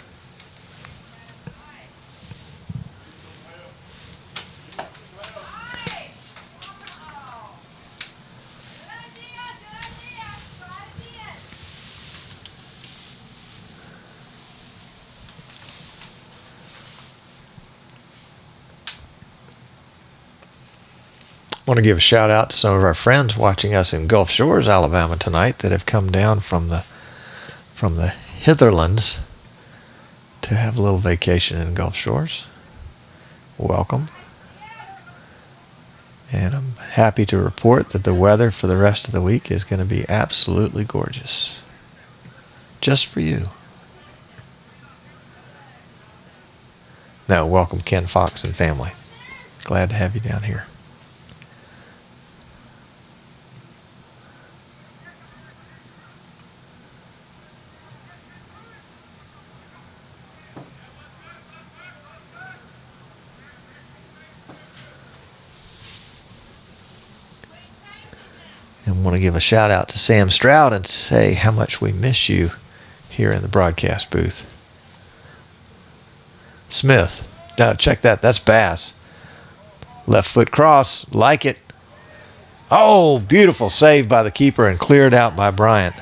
I want to give a shout out to some of our friends watching us in Gulf Shores, Alabama tonight that have come down from the hitherlands to have a little vacation in Gulf Shores. Welcome. And I'm happy to report that the weather for the rest of the week is going to be absolutely gorgeous. Just for you. Now, welcome Ken Fox and family. Glad to have you down here. And want to give a shout out to Sam Stroud and say how much we miss you here in the broadcast booth. Smith. Now check that. That's Bass. Left foot cross. Like it. Oh, beautiful save by the keeper and cleared out by Bryant.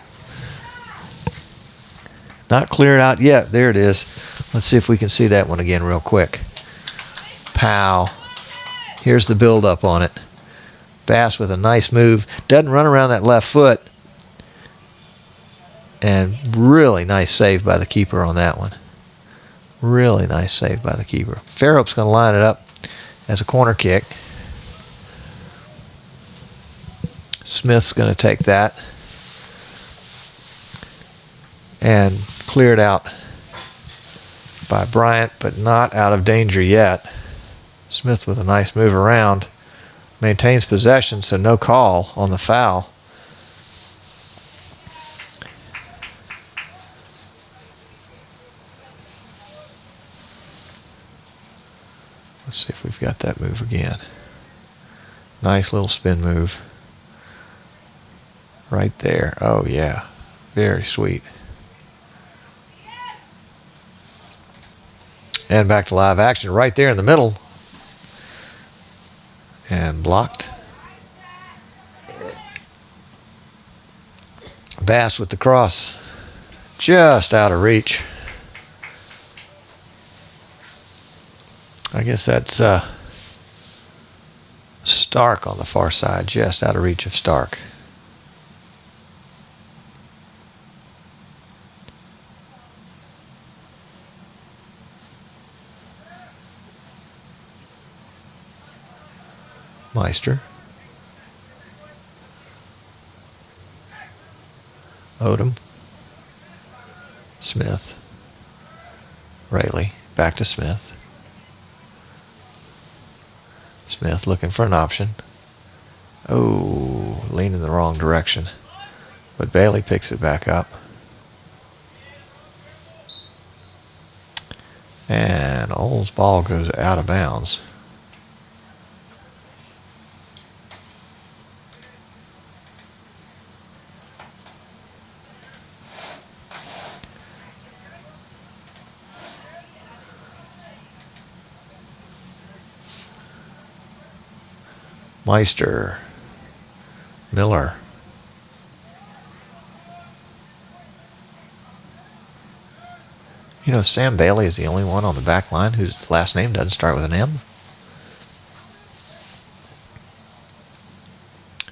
Not cleared out yet. There it is. Let's see if we can see that one again real quick. Pow. Here's the build-up on it. Bass with a nice move. Doesn't run around that left foot. And really nice save by the keeper on that one. Really nice save by the keeper. Fairhope's going to line it up as a corner kick. Smith's going to take that and clear it out by Bryant, but not out of danger yet. Smith with a nice move around. Maintains possession, so no call on the foul. Let's see if we've got that move again. Nice little spin move. Right there. Oh, yeah. Very sweet. And back to live action right there in the middle. And blocked. Bass with the cross. Just out of reach. I guess that's Stark on the far side. Just out of reach of Stark. Meister. Odom. Smith. Rayleigh. Back to Smith. Smith looking for an option. Oh, leaning the wrong direction. But Bailey picks it back up. And Oles' ball goes out of bounds. Meister, Miller. You know, Sam Bailey is the only one on the back line whose last name doesn't start with an M.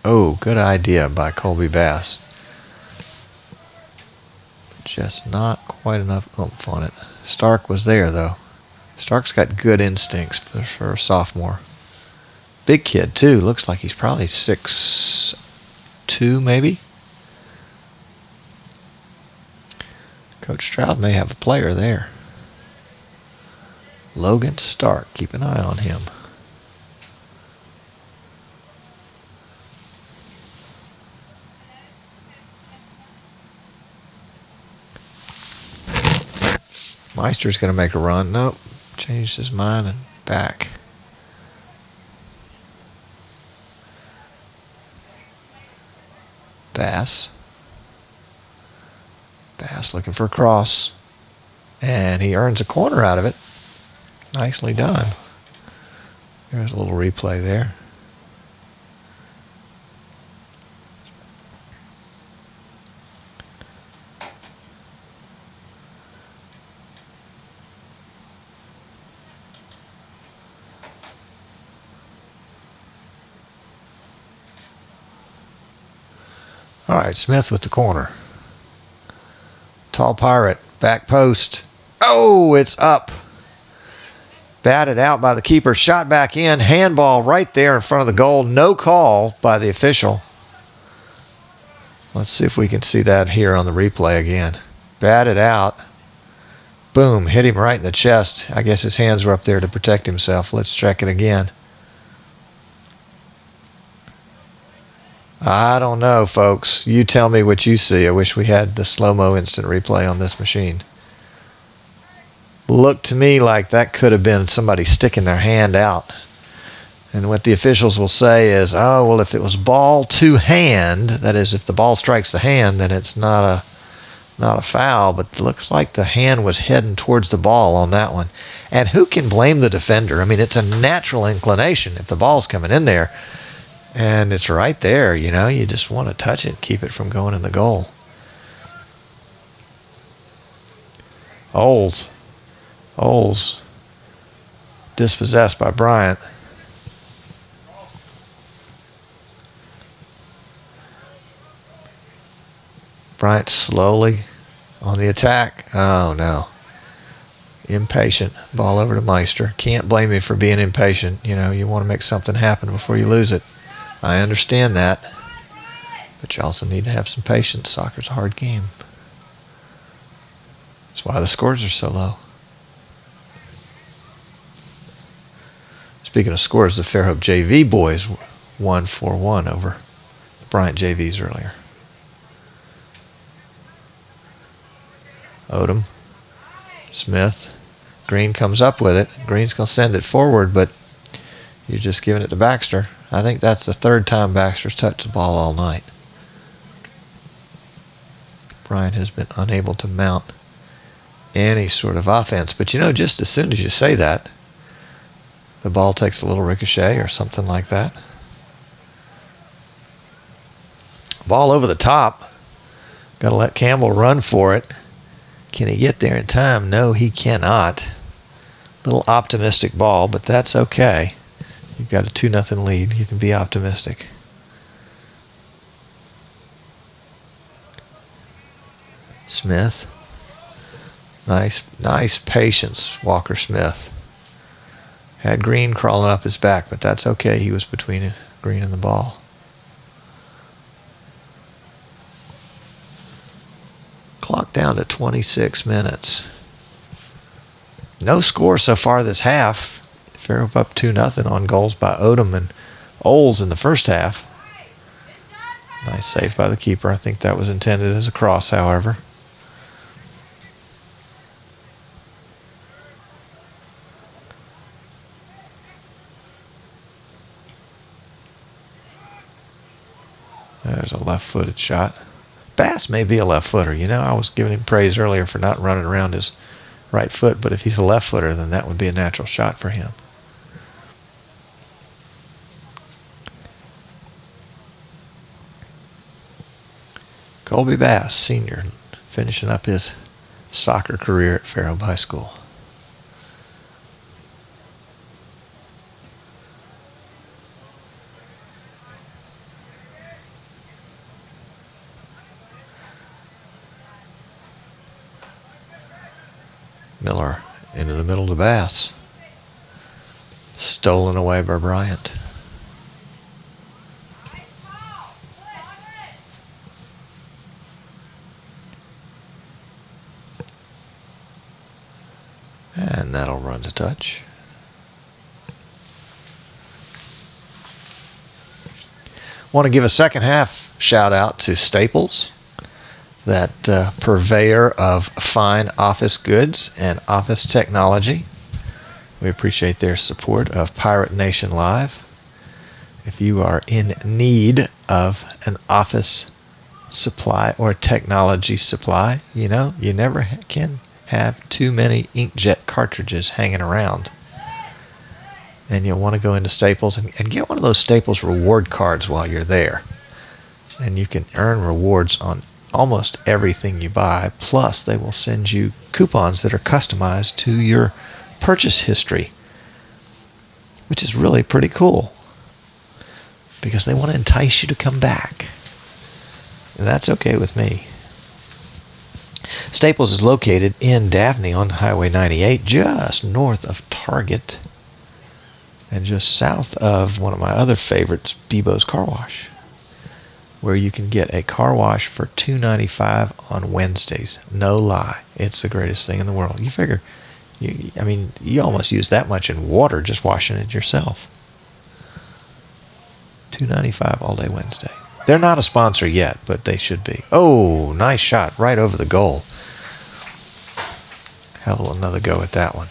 Oh, Oh, good idea by Colby Bass. Just not quite enough oomph on it. Stark was there, though. Stark's got good instincts for a sophomore. Big kid, too. Looks like he's probably 6'2", maybe. Coach Stroud may have a player there. Logan Stark. Keep an eye on him. Meister's going to make a run. Nope. Changed his mind and back. Bass. Bass looking for a cross. And he earns a corner out of it. Nicely done. There's a little replay there. All right, Smith with the corner. Tall Pirate, back post. Oh, it's up. Batted out by the keeper, shot back in. Handball right there in front of the goal. No call by the official. Let's see if we can see that here on the replay again. Batted out. Boom, hit him right in the chest. I guess his hands were up there to protect himself. Let's check it again. I don't know, folks. You tell me what you see. I wish we had the slow-mo instant replay on this machine. Looked to me like that could have been somebody sticking their hand out. And what the officials will say is, oh, well, if it was ball to hand, that is, if the ball strikes the hand, then it's not a foul. But it looks like the hand was heading towards the ball on that one. And who can blame the defender? I mean, it's a natural inclination. If the ball's coming in there, and it's right there, you know, you just want to touch it, keep it from going in the goal. Oles dispossessed by Bryant. Bryant slowly on the attack. Oh, no. Impatient. Ball over to Meister. Can't blame him for being impatient. You know, you want to make something happen before you lose it. I understand that, but you also need to have some patience. Soccer's a hard game. That's why the scores are so low. Speaking of scores, the Fairhope JV boys won 4-1 over the Bryant JVs earlier. Odom, Smith, Green comes up with it. Green's going to send it forward, but you're just giving it to Baxter. I think that's the third time Baxter's touched the ball all night. Bryant has been unable to mount any sort of offense. But, you know, just as soon as you say that, the ball takes a little ricochet or something like that. Ball over the top. Got to let Campbell run for it. Can he get there in time? No, he cannot. Little optimistic ball, but that's okay. You've got a 2-0 lead. You can be optimistic. Smith. Nice patience, Walker Smith. Had Green crawling up his back, but that's okay. He was between Green and the ball. Clock down to 26 minutes. No score so far this half. Fairhope up 2-0 on goals by Odom and Oles in the first half. Nice save by the keeper. I think that was intended as a cross, however. There's a left-footed shot. Bass may be a left-footer. You know, I was giving him praise earlier for not running around his right foot, but if he's a left-footer, then that would be a natural shot for him. Colby Bass, senior, finishing up his soccer career at Fairhope High School. Miller into the middle to Bass. Stolen away by Bryant. And that'll run to touch. Want to give a second half shout out to Staples, that purveyor of fine office goods and office technology. We appreciate their support of Pirate Nation Live. If you are in need of an office supply or technology supply, you know, you never can have too many inkjet cartridges hanging around. And you'll want to go into Staples and get one of those Staples reward cards while you're there. And you can earn rewards on almost everything you buy. Plus, they will send you coupons that are customized to your purchase history, which is really pretty cool because they want to entice you to come back. And that's okay with me. Staples is located in Daphne on Highway 98, just north of Target and just south of one of my other favorites, Bebo's Car Wash, where you can get a car wash for $2.95 on Wednesdays. No lie. It's the greatest thing in the world. You figure, you almost use that much in water just washing it yourself. $2.95 all day Wednesday. They're not a sponsor yet, but they should be. Oh, nice shot right over the goal. Have another go at that one.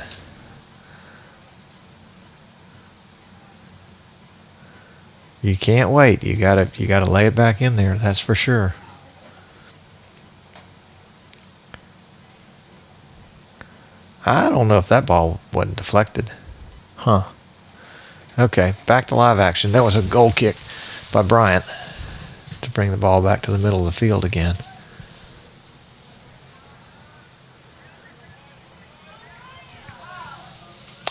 You can't wait. You gotta lay it back in there. That's for sure. I don't know if that ball wasn't deflected. Huh. Okay, back to live action. That was a goal kick by Bryant to bring the ball back to the middle of the field again.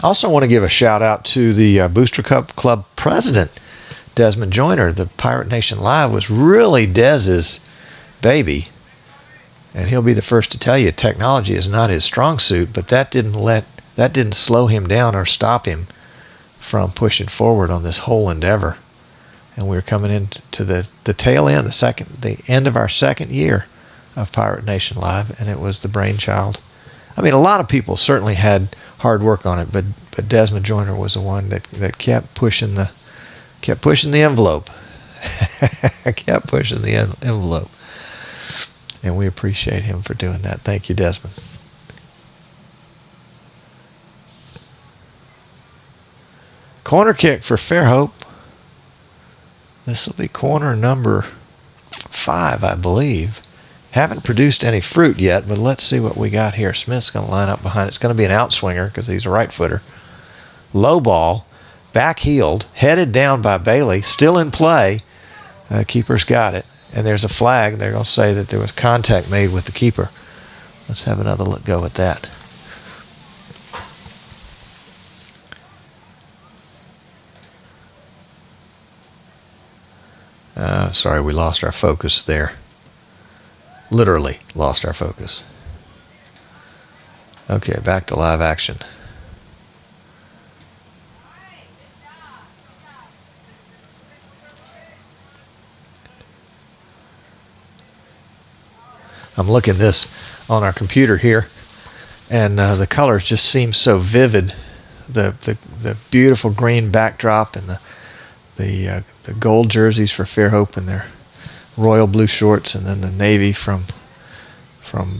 I also want to give a shout out to the Booster Cup Club president, Desmond Joyner. The Pirate Nation Live was really Dez's baby. And he'll be the first to tell you technology is not his strong suit, but that didn't slow him down or stop him from pushing forward on this whole endeavor. And we're coming into the tail end, the end of our second year of Pirate Nation Live, and it was the brainchild. I mean, a lot of people certainly had hard work on it, but Desmond Joyner was the one that kept pushing the envelope. Kept pushing the envelope. And we appreciate him for doing that. Thank you, Desmond. Corner kick for Fairhope. This will be corner number 5, I believe. Haven't produced any fruit yet, but let's see what we got here. Smith's going to line up behind. It's going to be an outswinger because he's a right footer. Low ball, back-heeled, headed down by Bailey, still in play. Keeper's got it. And there's a flag. They're going to say that there was contact made with the keeper. Let's have another go at that. Sorry, we lost our focus there. Literally lost our focus. Okay, back to live action. I'm looking at this on our computer here, and the colors just seem so vivid. The beautiful green backdrop and the gold jerseys for Fairhope and their royal blue shorts, and then the navy from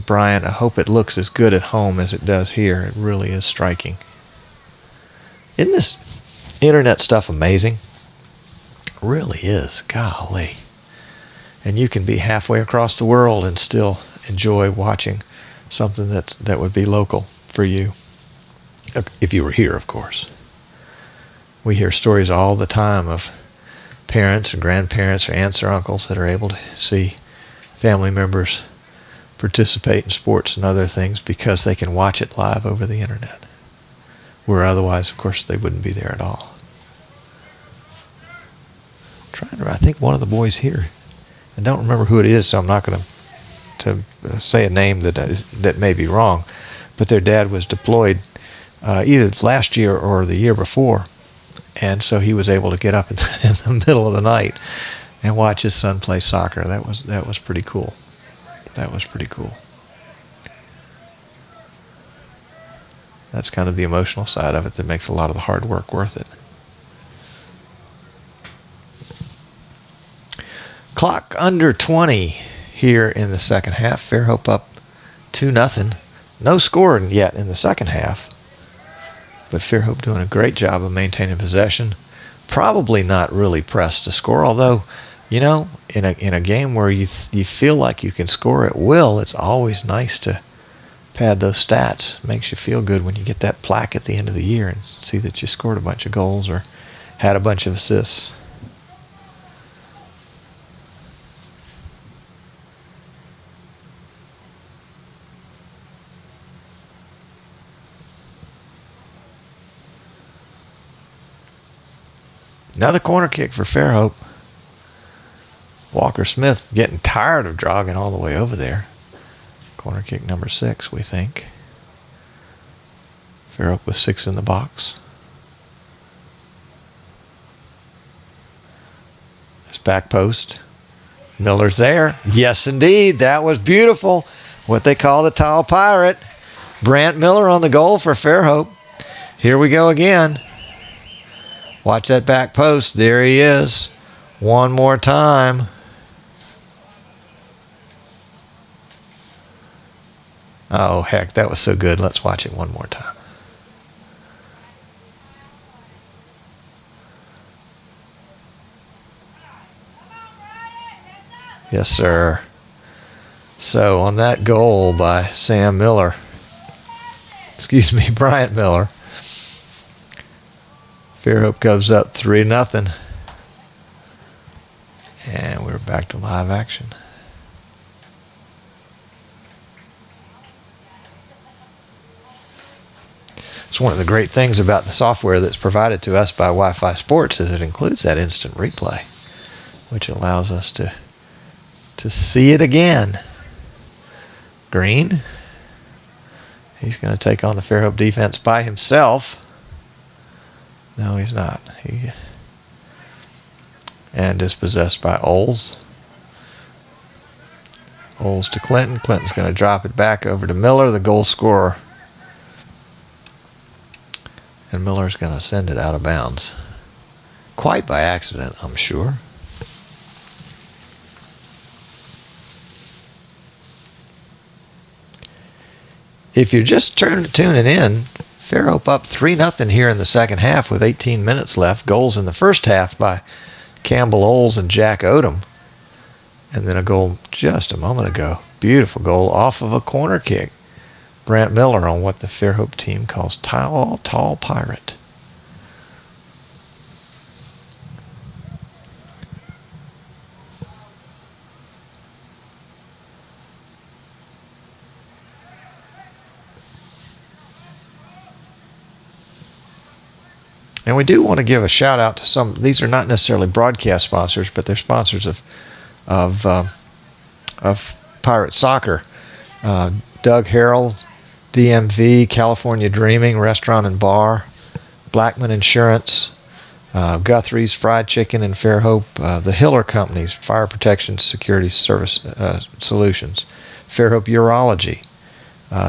Bryant. I hope it looks as good at home as it does here. It really is striking. Isn't this internet stuff amazing? It really is. Golly. And you can be halfway across the world and still enjoy watching something that would be local for you. If you were here, of course. We hear stories all the time of parents and grandparents or aunts or uncles that are able to see family members participate in sports and other things because they can watch it live over the internet, where otherwise, of course, they wouldn't be there at all. I think one of the boys here, I don't remember who it is, so I'm not going to say a name that may be wrong, but their dad was deployed either last year or the year before, and so he was able to get up in the middle of the night and watch his son play soccer. That was pretty cool. That was pretty cool. That's kind of the emotional side of it that makes a lot of the hard work worth it. Clock under 20 here in the second half. Fairhope up 2-0. No scoring yet in the second half, but Fairhope doing a great job of maintaining possession. Probably not really pressed to score, although, you know, in a game where you feel like you can score at will, it's always nice to pad those stats. Makes you feel good when you get that plaque at the end of the year and see that you scored a bunch of goals or had a bunch of assists. Another corner kick for Fairhope. Walker Smith getting tired of jogging all the way over there. Corner kick number 6, we think. Fairhope with 6 in the box. This back post. Miller's there. Yes, indeed. That was beautiful. What they call the tall pirate. Bryant Miller on the goal for Fairhope. Here we go again. Watch that back post. There he is. One more time. Oh, heck, that was so good. Let's watch it one more time. Yes, sir. So on that goal by Bryant Miller, Fairhope goes up 3-0. And we're back to live action. It's one of the great things about the software that's provided to us by Wi-Fi Sports is it includes that instant replay, which allows us to see it again. Green. He's going to take on the Fairhope defense by himself. No, he's not. And dispossessed by Oles. Oles to Clinton. Clinton's going to drop it back over to Miller, the goal scorer. And Miller's going to send it out of bounds. Quite by accident, I'm sure. If you're just tuning in, Fairhope up 3-0 here in the second half with 18 minutes left. Goals in the first half by Campbell Oles and Jack Odom. And then a goal just a moment ago. Beautiful goal off of a corner kick. Bryant Miller on what the Fairhope team calls tall pirate. And we do want to give a shout out to some. These are not necessarily broadcast sponsors, but they're sponsors of Pirate Soccer. Doug Harrell, DMV, California Dreaming Restaurant and Bar, Blackman Insurance, Guthrie's Fried Chicken in Fairhope, the Hiller Companies, Fire Protection Security Service Solutions, Fairhope Urology,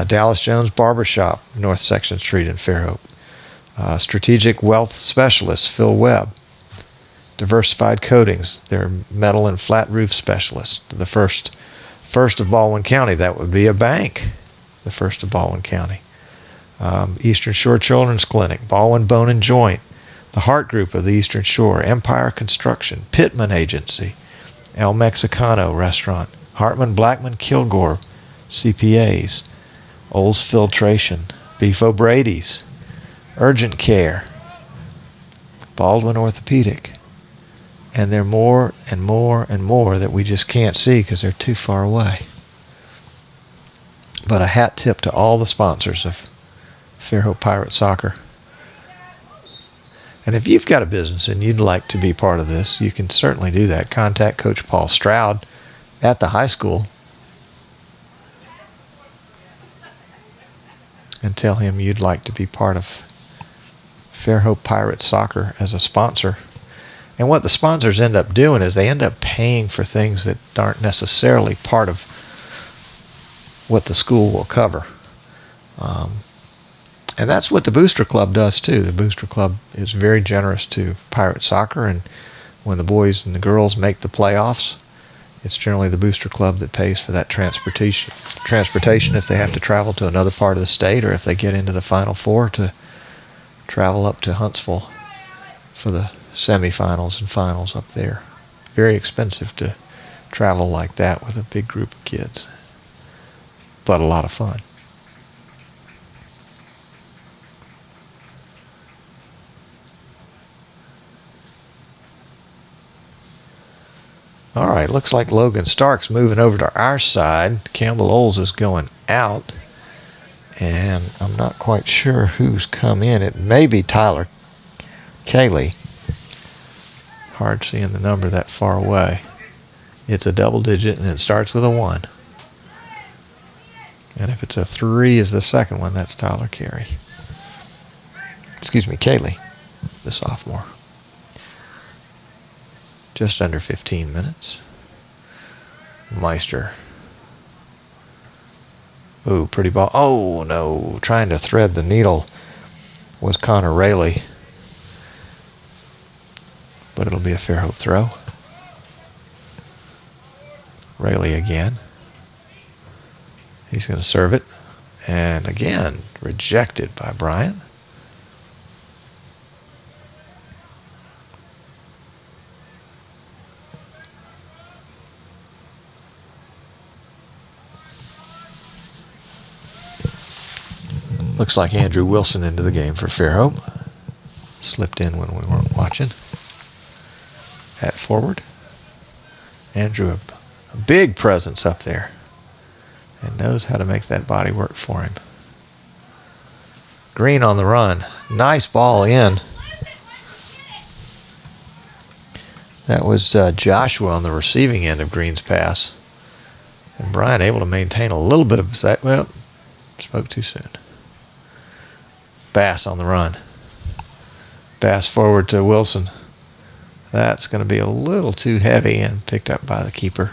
Dallas Jones Barbershop, North Section Street in Fairhope, Strategic Wealth Specialist, Phil Webb, Diversified Coatings, they're metal and flat roof specialists, the first of Baldwin County. That would be a bank, the first of Baldwin County. Eastern Shore Children's Clinic, Baldwin Bone and Joint, the Heart Group of the Eastern Shore, Empire Construction, Pittman Agency, El Mexicano Restaurant, Hartman Blackman Kilgore CPAs, Oles Filtration, Beef O'Brady's, Urgent Care, Baldwin Orthopedic. And there are more and more and more that we just can't see because they're too far away. But a hat tip to all the sponsors of Fairhope Pirate Soccer. And if you've got a business and you'd like to be part of this, you can certainly do that. Contact Coach Paul Stroud at the high school. and tell him you'd like to be part of Fairhope Pirates Soccer as a sponsor. And what the sponsors end up doing is they end up paying for things that aren't necessarily part of what the school will cover. And that's what the Booster Club does too. The Booster Club is very generous to Pirate Soccer, and when the boys and the girls make the playoffs, it's generally the Booster Club that pays for that transportation if they have to travel to another part of the state, or if they get into the Final Four to travel up to Huntsville for the semifinals and finals up there. Very expensive to travel like that with a big group of kids, but a lot of fun. All right, looks like Logan Stark's moving over to our side. Campbell Oles is going out, and I'm not quite sure who's come in. It may be Tyler Cayley. Hard seeing the number that far away. It's a double digit, and it starts with a 1. And if it's a 3 is the second one, that's Tyler Cayley, the sophomore. Just under 15 minutes. Meister. Ooh, pretty ball. Oh, no. Trying to thread the needle was Connor Rayleigh. But it'll be a Fairhope throw. Rayleigh again. He's going to serve it. And again, rejected by Bryant. Looks like Andrew Wilson into the game for Fairhope. Slipped in when we weren't watching. At forward. Andrew, a big presence up there. And knows how to make that body work for him. Green on the run. Nice ball in. That was Joshua on the receiving end of Green's pass. And Bryant able to maintain a little bit of... Well, spoke too soon. Bass on the run. Bass forward to Wilson. That's going to be a little too heavy and picked up by the keeper.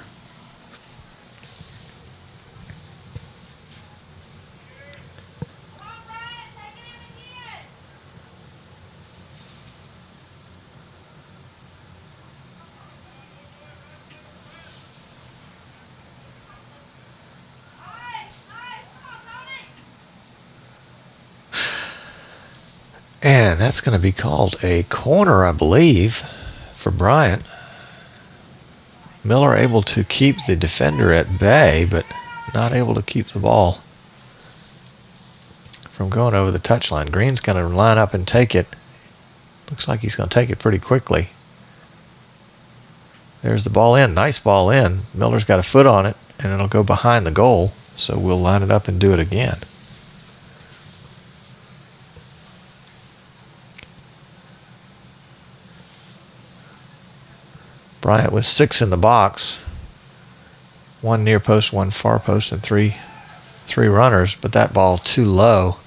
And that's going to be called a corner, I believe, for Bryant. Miller able to keep the defender at bay, but not able to keep the ball from going over the touchline. Green's going to line up and take it. Looks like he's going to take it pretty quickly. There's the ball in. Nice ball in. Miller's got a foot on it, and it'll go behind the goal. So we'll line it up and do it again. Bryant with 6 in the box. 1 near post, 1 far post, and three runners, but that ball too low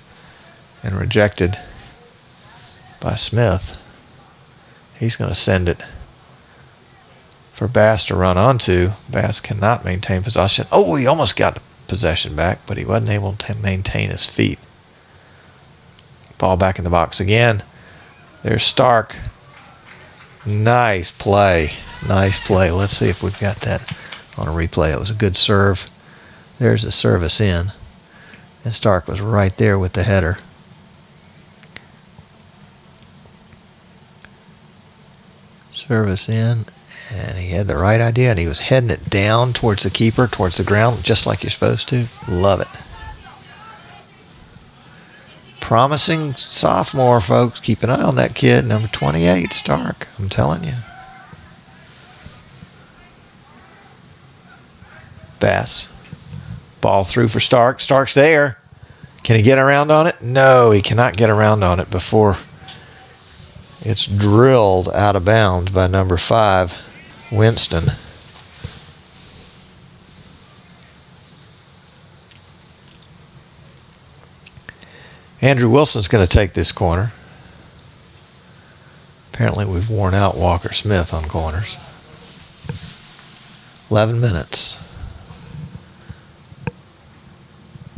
and rejected by Smith. He's going to send it for Bass to run onto. Bass cannot maintain possession. Oh, he almost got possession back, but he wasn't able to maintain his feet. Ball back in the box again. There's Stark. Nice play. Nice play. Let's see if we've got that on a replay. It was a good serve. There's a service in. And Stark was right there with the header. Service in. And he had the right idea. And he was heading it down towards the keeper, towards the ground, just like you're supposed to. Love it. Promising sophomore, folks. Keep an eye on that kid. Number 28, Stark. I'm telling you. Bass. Ball through for Stark. Stark's there. Can he get around on it? No, he cannot get around on it before it's drilled out of bounds by number 5, Winston. Andrew Wilson's going to take this corner. Apparently we've worn out Walker Smith on corners. 11 minutes.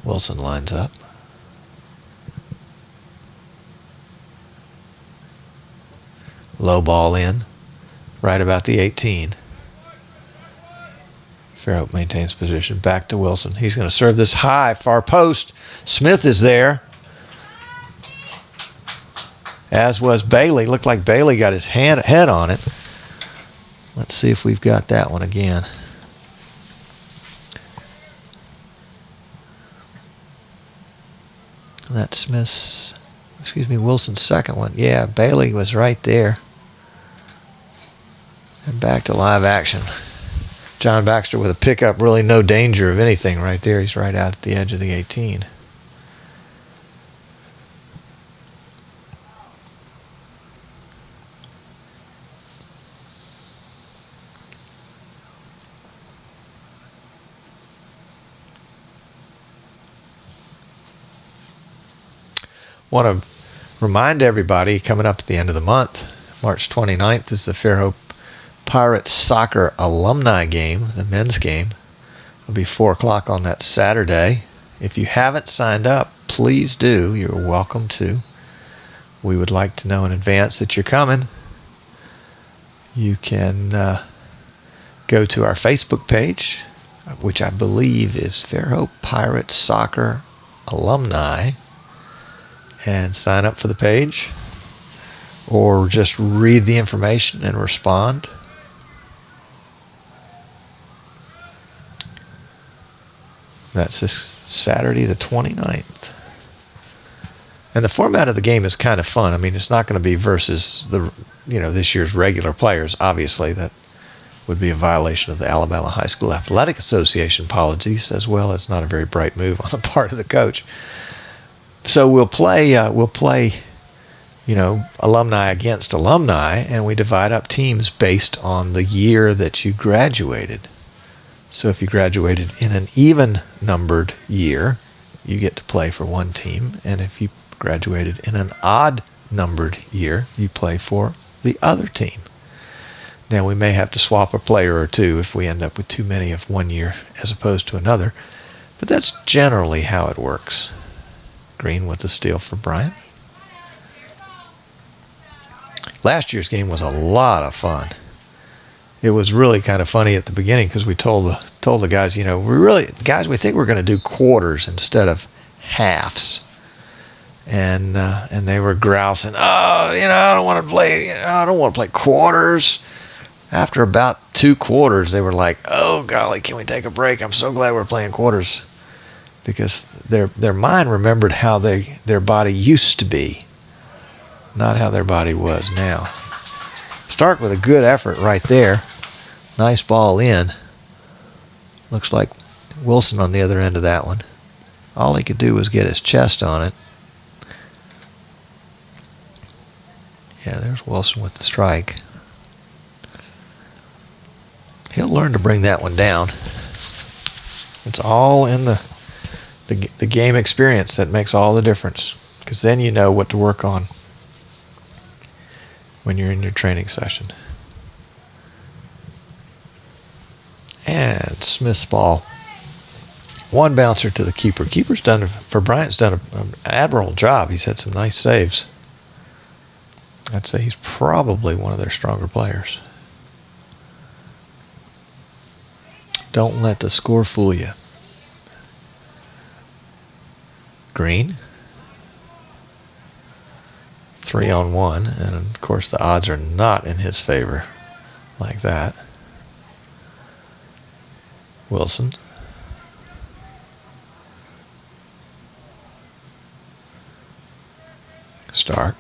Wilson lines up. Low ball in, right about the 18. Fairhope maintains position. Back to Wilson. He's going to serve this high, far post. Smith is there. As was Bailey. Looked like Bailey got his head on it. Let's see if we've got that one again. That's Smith's, Wilson's second one. Yeah, Bailey was right there. And back to live action. John Baxter with a pickup, really no danger of anything right there. He's right out at the edge of the 18. Want to remind everybody, coming up at the end of the month, March 29th is the Fairhope Pirates soccer alumni game, the men's game. It'll be 4 o'clock on that Saturday. If you haven't signed up, please do. You're welcome to. We would like to know in advance that you're coming. You can go to our Facebook page, which I believe is Fairhope Pirates Soccer Alumni, and sign up for the page, or just read the information and respond. That's this Saturday the 29th. And the format of the game is kind of fun. I mean, it's not going to be versus this year's regular players. Obviously, that would be a violation of the Alabama High School Athletic Association policies, as well as not a very bright move on the part of the coach. So we'll play alumni against alumni, and we divide up teams based on the year that you graduated. So if you graduated in an even-numbered year, you get to play for one team. And if you graduated in an odd-numbered year, you play for the other team. Now, we may have to swap a player or two if we end up with too many of one year as opposed to another. But that's generally how it works. Green with the steal for Bryant. Last year's game was a lot of fun. It was really kind of funny at the beginning because we told the guys, we think we're going to do quarters instead of halves, and they were grousing, I don't want to play quarters. After about 2 quarters, they were like, oh golly, can we take a break? I'm so glad we're playing quarters, because their mind remembered how their body used to be, not how their body was now. Stark with a good effort right there. Nice ball in. Looks like Wilson on the other end of that one. All he could do was get his chest on it. Yeah, there's Wilson with the strike. He'll learn to bring that one down. It's all in the game experience that makes all the difference, because then you know what to work on when you're in your training session. And Smith's ball. One bouncer to the keeper. Bryant's done an admirable job. He's had some nice saves. I'd say he's probably one of their stronger players. Don't let the score fool you. Green. 3-on-1, and of course the odds are not in his favor like that. Wilson. Stark.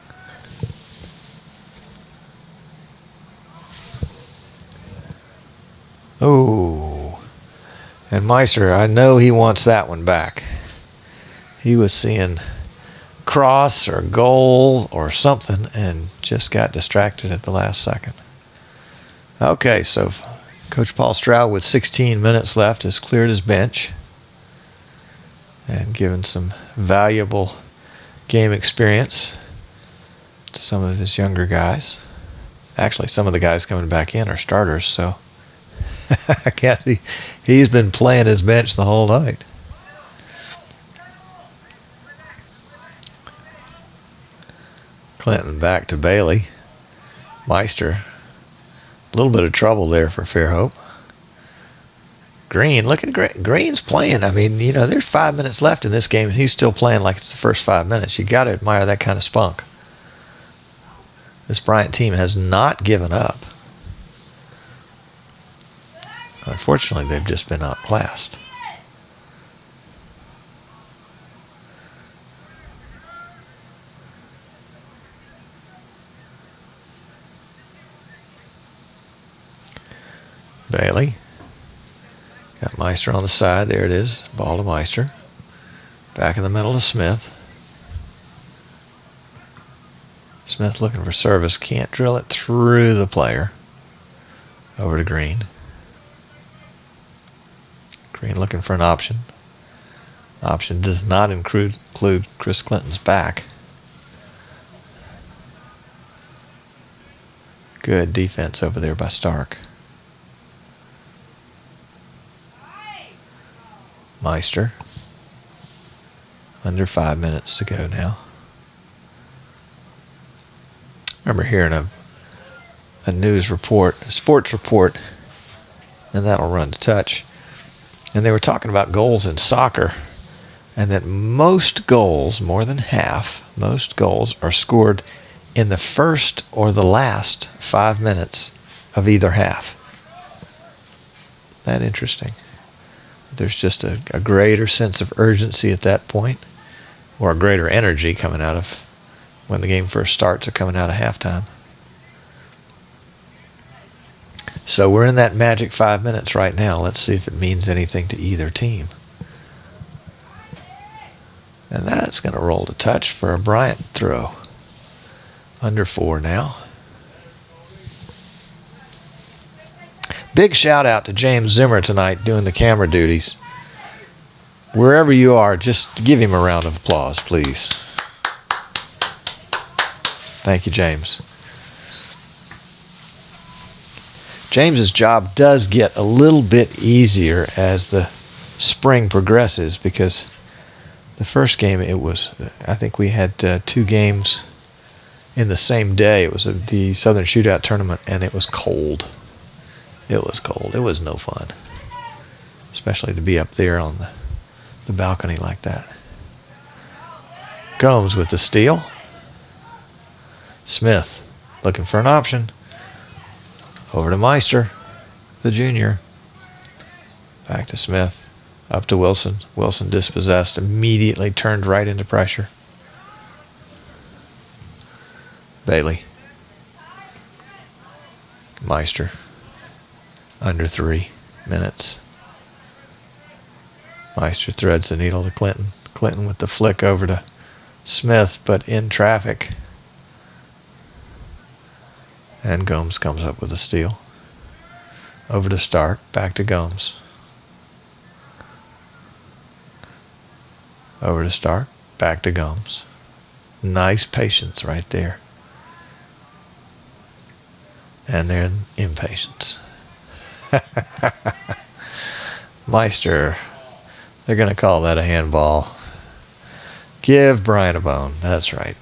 Oh. And Meister, I know he wants that one back. He was seeing cross or goal or something and just got distracted at the last second. Okay, so Coach Paul Stroud, with 16 minutes left, has cleared his bench and given some valuable game experience to some of his younger guys. Actually, some of the guys coming back in are starters, so I can't see. He's been playing his bench the whole night. Clinton back to Bailey. Meister. A little bit of trouble there for Fairhope. Green, look at Green's playing. I mean, you know, there's 5 minutes left in this game, and he's still playing like it's the first 5 minutes. You got to admire that kind of spunk. This Bryant team has not given up. Unfortunately, they've just been outclassed. Bailey. Got Meister on the side. There it is. Ball to Meister. Back in the middle to Smith. Smith looking for service. Can't drill it through the player. Over to Green. Green looking for an option. Option does not include Chris Clinton's back. Good defense over there by Stark. Meister. Under 5 minutes to go now. I remember hearing a news report, a sports report, and that'll run to touch. And they were talking about goals in soccer, and that most goals, more than half, most goals are scored in the first or the last 5 minutes of either half. That interesting. There's just a greater sense of urgency at that point, or a greater energy coming out of when the game first starts or coming out of halftime. So we're in that magic 5 minutes right now. Let's see if it means anything to either team. And that's going to roll to touch for a Bryant throw. Under 4 now. Big shout out to James Zimmer tonight doing the camera duties. Wherever you are, just give him a round of applause, please. Thank you, James. James's job does get a little bit easier as the spring progresses, because the first game I think we had 2 games in the same day. It was the Southern Shootout Tournament, and it was cold. It was cold. It was no fun, especially to be up there on the balcony like that. Gomes with the steal. Smith looking for an option. Over to Meister, the junior. Back to Smith. Up to Wilson. Wilson dispossessed. Immediately turned right into pressure. Bailey. Meister. Under 3 minutes. Meister threads the needle to Clinton. Clinton with the flick over to Smith, but in traffic. And Gomes comes up with a steal. Over to Stark. Back to Gomes. Over to Stark. Back to Gomes. Nice patience right there. And then impatience. Meister. They're going to call that a handball. Give Bryant a bone. That's right.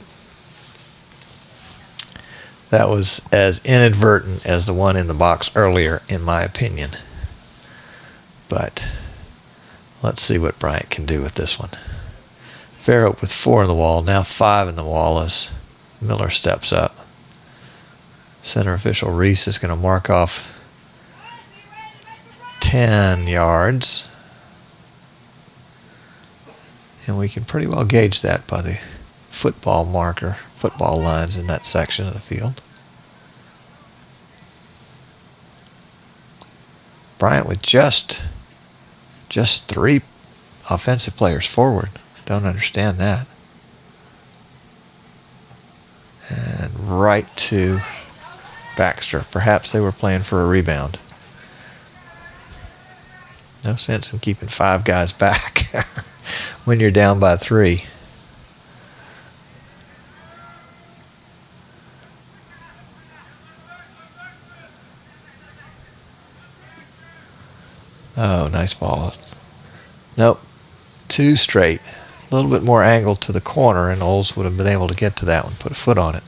That was as inadvertent as the one in the box earlier, in my opinion. But let's see what Bryant can do with this one. Fairhope with 4 in the wall. Now 5 in the wall as Miller steps up. Center official Reese is going to mark off 10 yards. And we can pretty well gauge that by the football lines in that section of the field. Bryant with just 3 offensive players forward. Don't understand that. And right to Baxter. Perhaps they were playing for a rebound. No sense in keeping 5 guys back when you're down by 3. Oh, nice ball. Nope. Too straight. A little bit more angle to the corner, and Olds would have been able to get to that one, put a foot on it.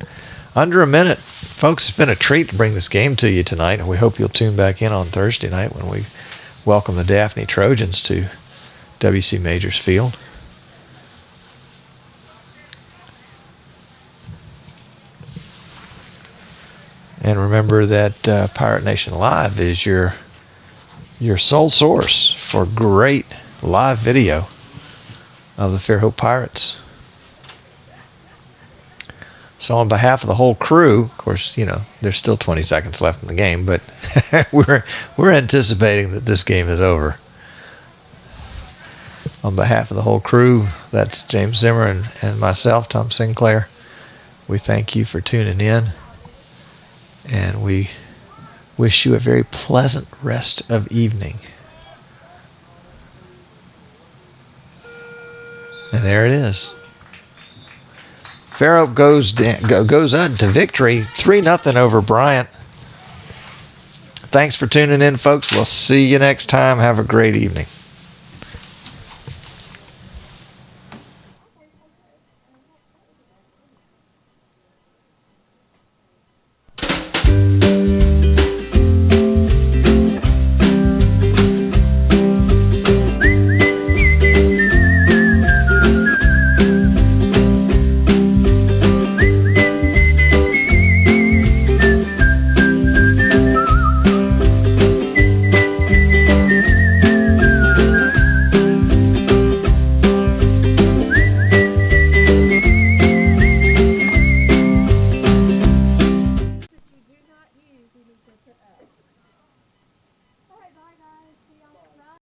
Under a minute. Folks, it's been a treat to bring this game to you tonight, and we hope you'll tune back in on Thursday night when we welcome the Daphne Trojans to W.C. Majors Field. And remember that Pirate Nation Live is your sole source for great live video of the Fairhope Pirates. So on behalf of the whole crew, of course, you know, there's still 20 seconds left in the game, but we're anticipating that this game is over. On behalf of the whole crew, that's James Zimmer and myself, Tom Sinclair. We thank you for tuning in, and we wish you a very pleasant rest of evening. And there it is. Fairhope goes on to victory, 3-0 over Bryant. Thanks for tuning in, folks. We'll see you next time. Have a great evening.